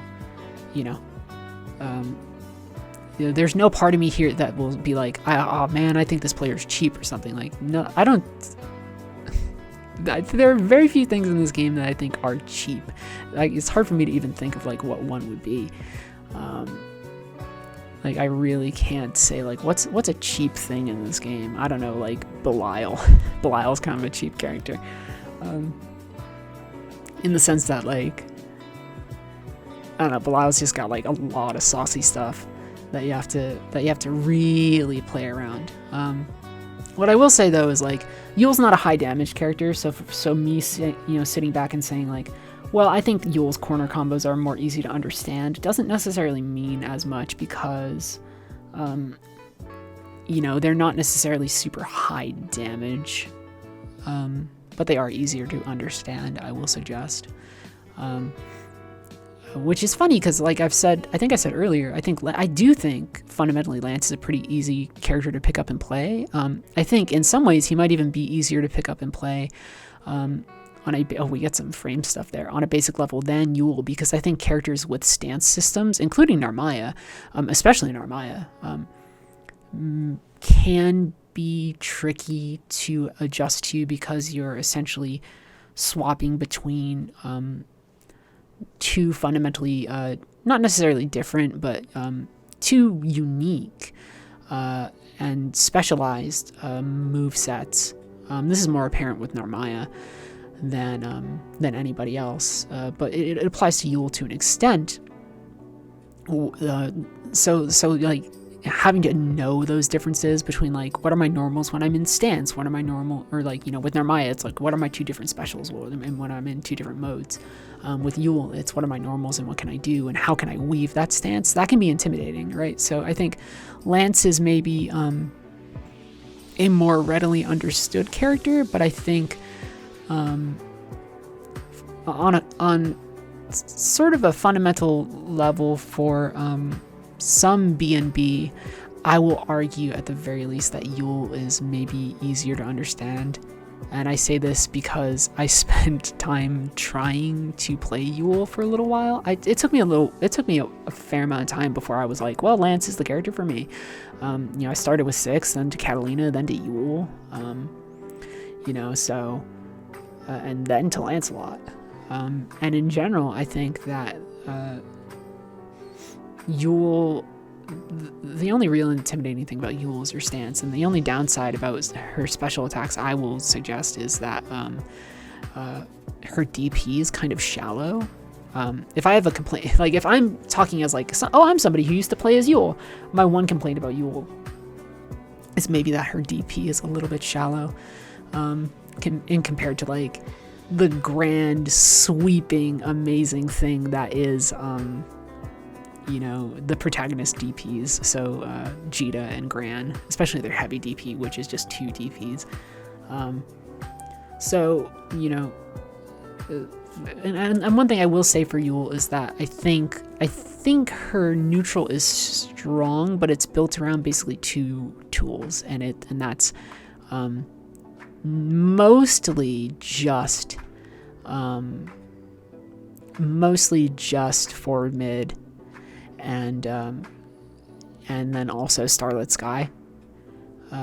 you know, there's no part of me here that will be like, oh man, I think this player's cheap or something. Like, no, I don't. There are very few things in this game that I think are cheap. Like, it's hard for me to even think of like what one would be. Like, I really can't say like what's a cheap thing in this game. I don't know, like Belial. Belial's kind of a cheap character, in the sense that like, I don't know, Belial's just got like a lot of saucy stuff that you have to really play around. What I will say though is like Yule's not a high damage character, so me sitting back and saying like, well, I think Yule's corner combos are more easy to understand doesn't necessarily mean as much, because you know, they're not necessarily super high damage, but they are easier to understand, I will suggest. Which is funny because, like I think I said earlier, I do think fundamentally Lance is a pretty easy character to pick up and play. I think in some ways he might even be easier to pick up and play we get some frame stuff there, on a basic level than Yule, because I think characters with stance systems, including Narmaya, especially Narmaya, can be tricky to adjust to, because you're essentially swapping between two fundamentally not necessarily different, but two unique and specialized move sets. This is more apparent with Narmaya than anybody else, but it applies to Yule to an extent. So like having to know those differences between like, what are my normals when I'm in stance, what are my normal, or like, you know, with Narmaya it's like, what are my two different specials and when I'm in two different modes. With Yule it's what are my normals and what can I do and how can I weave that stance. That can be intimidating, right? So I think Lance is maybe a more readily understood character, but I think on sort of a fundamental level for some B&B, I will argue at the very least that Yule is maybe easier to understand. And I say this because I spent time trying to play Yule for a little while. It took me a fair amount of time before I was like, well, Lance is the character for me. I started with 6, then to Catalina, then to Yule. And then to Lancelot. And in general, I think that Yule, the only real intimidating thing about Yule is her stance, and the only downside about her special attacks I will suggest is that her DP is kind of shallow. If I have a complaint, like if I'm talking as like, I'm somebody who used to play as Yule, my one complaint about Yule is maybe that her DP is a little bit shallow, in compared to like the grand sweeping amazing thing that is the protagonist DPs, so Jita and Gran, especially their heavy DP, which is just 2 DPs. And one thing I will say for Yule is that I think her neutral is strong, but it's built around basically 2 tools, and that's mostly just forward mid, and then also Starlit Sky.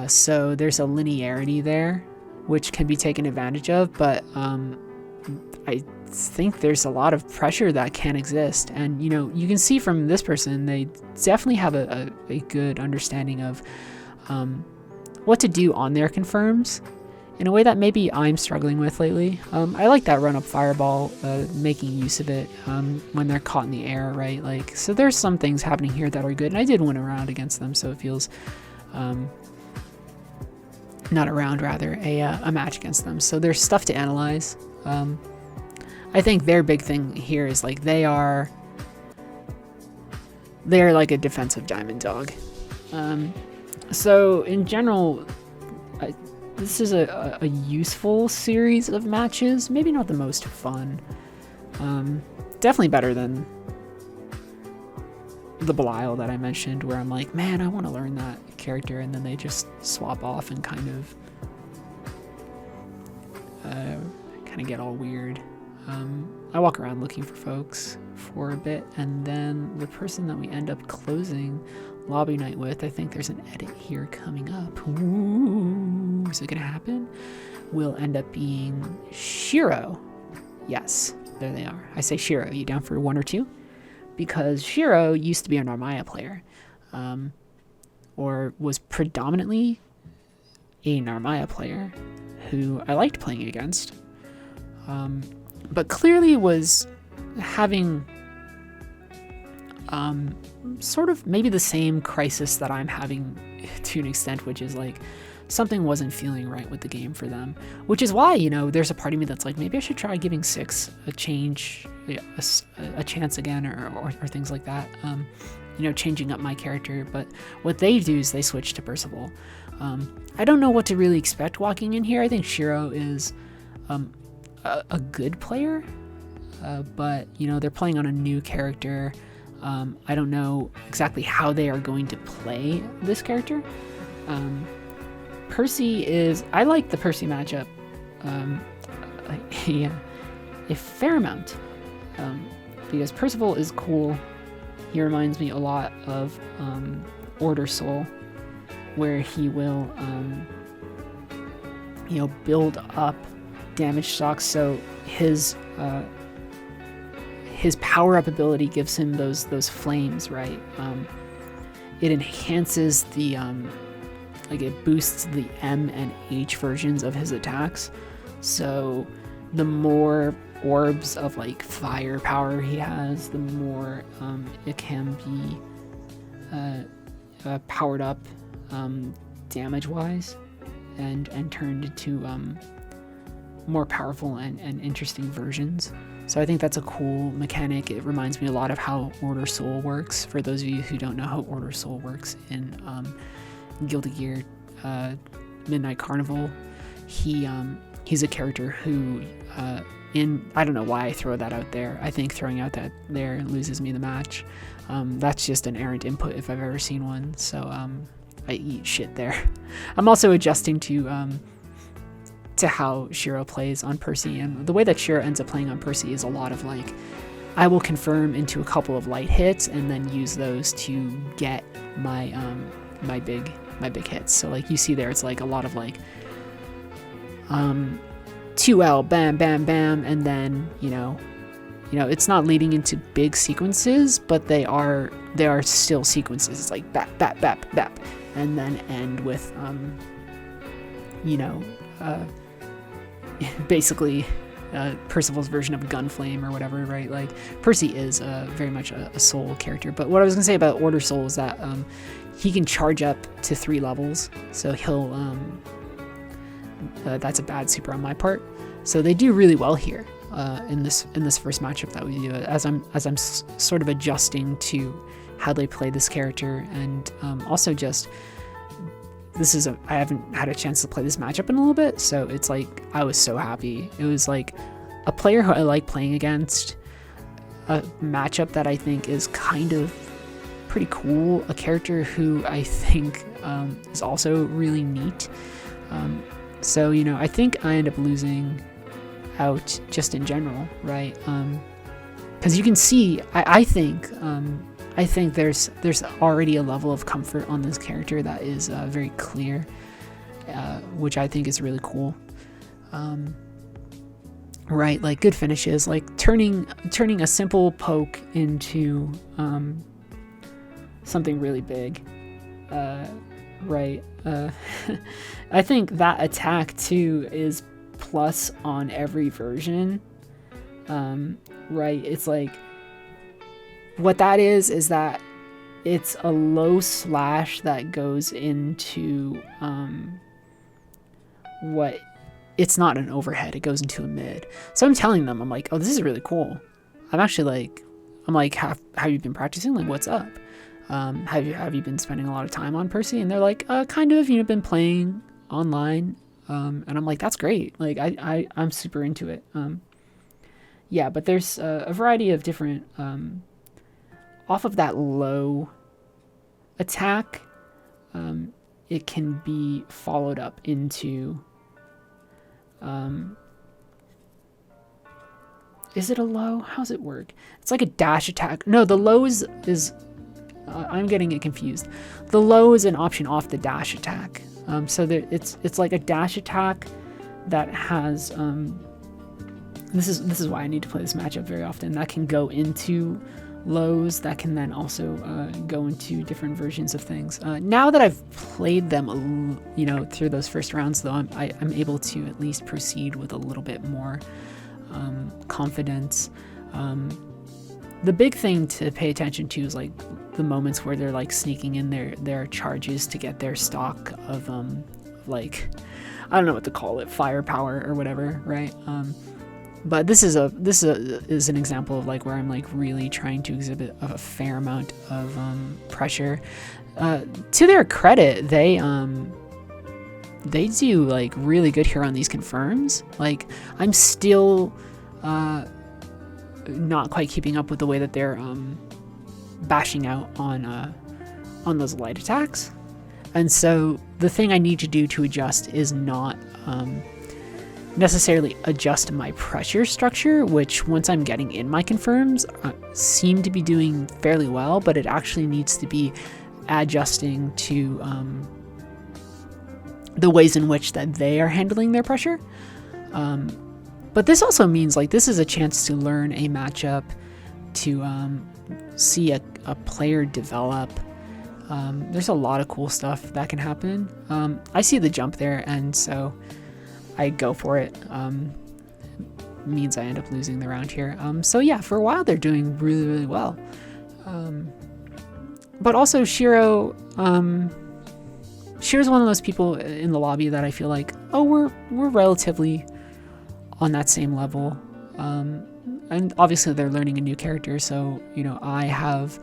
So there's a linearity there, which can be taken advantage of, but I think there's a lot of pressure that can exist. And, you can see from this person, they definitely have a good understanding of what to do on their confirms in a way that maybe I'm struggling with lately. I like that run-up fireball, making use of it when they're caught in the air, right? Like, so there's some things happening here that are good, and I did win a round against them, so it feels... not a round, rather, a match against them. So there's stuff to analyze. I think their big thing here is like they're like a defensive diamond dog. So in general, this is a useful series of matches. Maybe not the most fun. Definitely better than the Belial that I mentioned, where I'm like, man, I want to learn that character, and then they just swap off and kind of get all weird. I walk around looking for folks for a bit, and then the person that we end up closing lobby night with, I think there's an edit here coming up. Ooh, is it gonna happen? Will end up being Shiro. Yes, there they are. I say Shiro. You down for 1 or 2? Because Shiro used to be a Narmaya player, or was predominantly a Narmaya player who I liked playing against, but clearly was having sort of maybe the same crisis that I'm having to an extent, which is like something wasn't feeling right with the game for them, which is why, there's a part of me that's like, maybe I should try giving 6 a chance again, or things like that, changing up my character. But what they do is they switch to Percival. I don't know what to really expect walking in here. I think Shiro is a good player, but they're playing on a new character. I don't know exactly how they are going to play this character. Percy is... I like the Percy matchup a fair amount, because Percival is cool. He reminds me a lot of Order Soul, where he will build up damage stocks, so his power-up ability gives him those flames, right? It enhances the it boosts the M and H versions of his attacks. So the more orbs of like firepower he has, the more it can be powered up damage-wise, and turned into more powerful and interesting versions. So I think that's a cool mechanic. It reminds me a lot of how Order Soul works. For those of you who don't know how Order Soul works in Guilty Gear Midnight Carnival, he's a character who I don't know why I throw that out there. I think throwing out that there loses me the match. That's just an errant input if I've ever seen one. So I eat shit there. I'm also adjusting to how Shiro plays on Percy, and the way that Shiro ends up playing on Percy is a lot of like, I will confirm into a couple of light hits and then use those to get my my big hits. So like you see there, it's like a lot of like 2L, bam, bam, bam, and then you know, it's not leading into big sequences, but they are still sequences. It's like bap, bap, bap, bap, and then end with basically Percival's version of Gunflame or whatever, right? Like Percy is very much a soul character. But what I was gonna say about Order Soul is that he can charge up to 3 levels, so he'll that's a bad super on my part. So they do really well here in this first matchup that we do, as I'm sort of adjusting to how they play this character, and also just I haven't had a chance to play this matchup in a little bit, so it's like I was so happy. It was like a player who I like playing against, a matchup that I think is kind of pretty cool, a character who I think is also really neat. So I think I end up losing out just in general, right? Because you can see, I think there's already a level of comfort on this character that is very clear, which I think is really cool. Right, like good finishes, like turning a simple poke into something really big. Right. I think that attack too is plus on every version. Right, it's like, what that is that it's a low slash that goes into it's not an overhead, it goes into a mid. So I'm telling them, I'm like, oh, this is really cool. I'm like, have you been practicing? Like, what's up? Have you been spending a lot of time on Percy? And they're like, kind of, been playing online. And I'm like, that's great. Like, I'm super into it. Yeah, but there's a variety of different, off of that low attack, it can be followed up into, is it a low? How's it work? It's like a dash attack. No, the low is I'm getting it confused. The low is an option off the dash attack. So it's like a dash attack that has, this is why I need to play this matchup very often. That can go into lows, that can then also go into different versions of things. Now that I've played them, through those first rounds, though, I'm able to at least proceed with a little bit more confidence. The big thing to pay attention to is like the moments where they're like sneaking in their charges to get their stock of like, I don't know what to call it, firepower or whatever, right? But this is an example of like where I'm like really trying to exhibit a fair amount of pressure. To their credit, they do like really good here on these confirms. Like, I'm still not quite keeping up with the way that they're bashing out on those light attacks. And so the thing I need to do to adjust is not necessarily adjust my pressure structure, which once I'm getting in my confirms seem to be doing fairly well, but it actually needs to be adjusting to the ways in which that they are handling their pressure. But this also means like this is a chance to learn a matchup, to see a player develop. There's a lot of cool stuff that can happen. I see the jump there, and so I go for it. Means I end up losing the round here. So yeah, for a while they're doing really, really well. But also Shiro, Shiro's one of those people in the lobby that I feel like, oh, we're relatively on that same level. And obviously they're learning a new character, so I have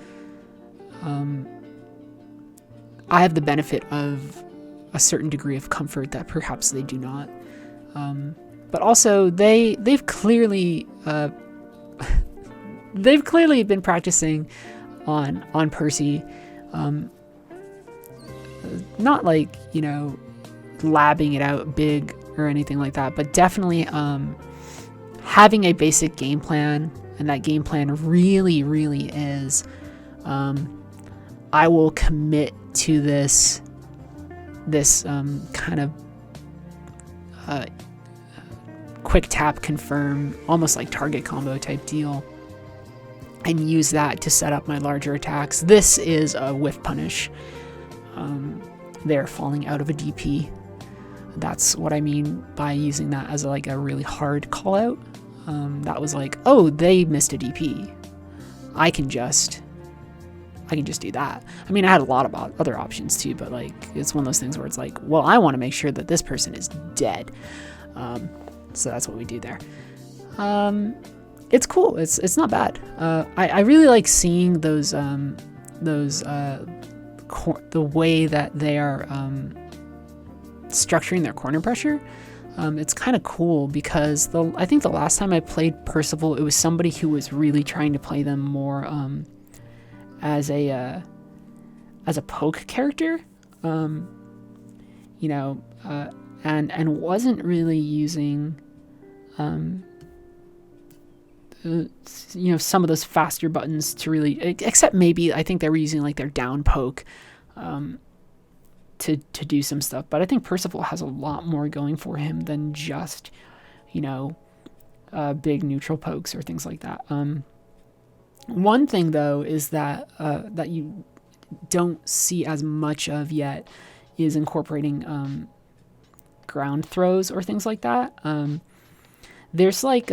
the benefit of a certain degree of comfort that perhaps they do not. But also they've clearly they've clearly been practicing on Percy, not like, you know, labbing it out big or anything like that, but definitely having a basic game plan. And that game plan really is, I will commit to this kind of quick tap confirm, almost like target combo type deal, and use that to set up my larger attacks. This is a whiff punish. They're falling out of a DP. That's what I mean by using that as like a really hard call out. That was like, oh, they missed a DP. I can just do that. I mean, I had a lot of other options too, but like, it's one of those things where it's like, well, I want to make sure that this person is dead. So that's what we do there. It's cool. It's not bad. I really like seeing those the way that they are structuring their corner pressure. It's kind of cool because I think the last time I played Percival, it was somebody who was really trying to play them more as a poke character, you know, and wasn't really using you know, some of those faster buttons to really, except maybe I think they were using like their down poke to do some stuff. But I think Percival has a lot more going for him than just, you know, big neutral pokes or things like that. One thing though is that that you don't see as much of yet is incorporating ground throws or things like that. There's like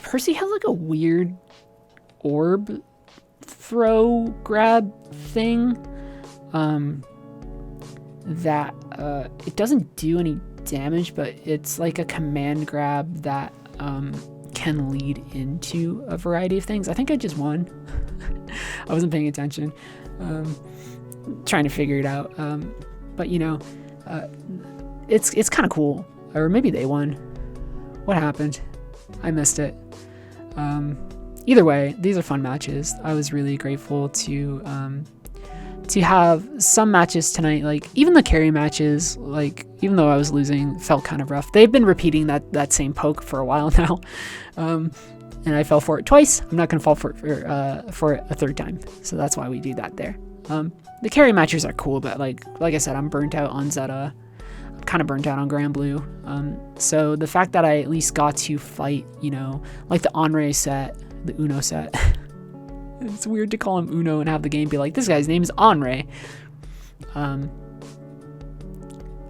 Percy has like a weird orb throw grab thing that it doesn't do any damage, but it's like a command grab that can lead into a variety of things. I think I just won. I wasn't paying attention, trying to figure it out. But you know, it's kind of cool. Or maybe they won. What happened? I missed it. Either way, these are fun matches. I was really grateful to have some matches tonight. Like even the carry matches, like even though I was losing, felt kind of rough. They've been repeating that same poke for a while now, and I fell for it twice. I'm not gonna fall for it a third time. So that's why we do that there. The carry matches are cool, but like I said, I'm burnt out on Zeta. I'm kind of burnt out on Granblue. So the fact that I at least got to fight, you know, like the Onre set, the Uno set. It's weird to call him Uno and have the game be like, this guy's name is Onre.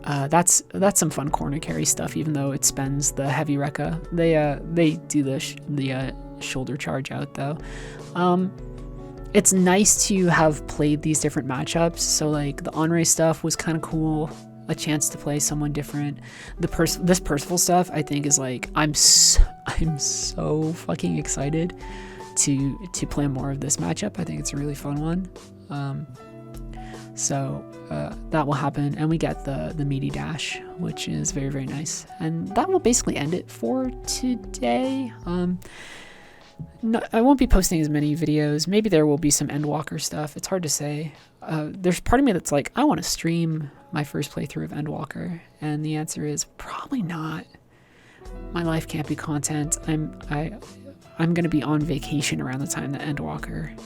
That's some fun corner carry stuff, even though it spends the heavy Rekka. They do the shoulder charge out though. It's nice to have played these different matchups. So like the Onre stuff was kind of cool. A chance to play someone different. This Percival stuff, I think, is like I'm so fucking excited to play more of this matchup. I think it's a really fun one. So that will happen, and we get the meaty dash, which is very, very nice. And that will basically end it for today. No, I won't be posting as many videos. Maybe there will be some Endwalker stuff. It's hard to say. There's part of me that's like, I want to stream my first playthrough of Endwalker, and the answer is probably not. My life can't be content. I'm gonna be on vacation around the time that Endwalker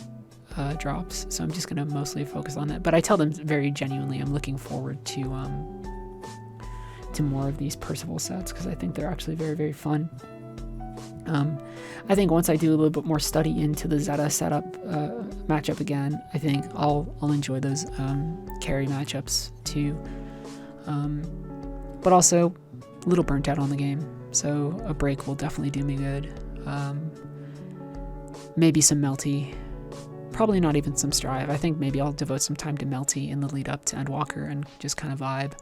drops, so I'm just gonna mostly focus on that. But I tell them very genuinely, I'm looking forward to more of these Percival sets because I think they're actually very, very fun. I think once I do a little bit more study into the Zeta setup matchup again, I think I'll enjoy those carry matchups too. But also a little burnt out on the game, so a break will definitely do me good. Maybe some Melty, probably not even some Strive. I think maybe I'll devote some time to Melty in the lead up to Endwalker and just kind of vibe.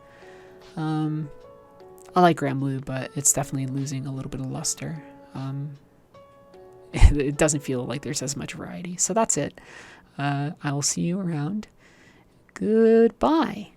I like Granblue, but it's definitely losing a little bit of luster. It doesn't feel like there's as much variety. So that's it. I will see you around. Goodbye.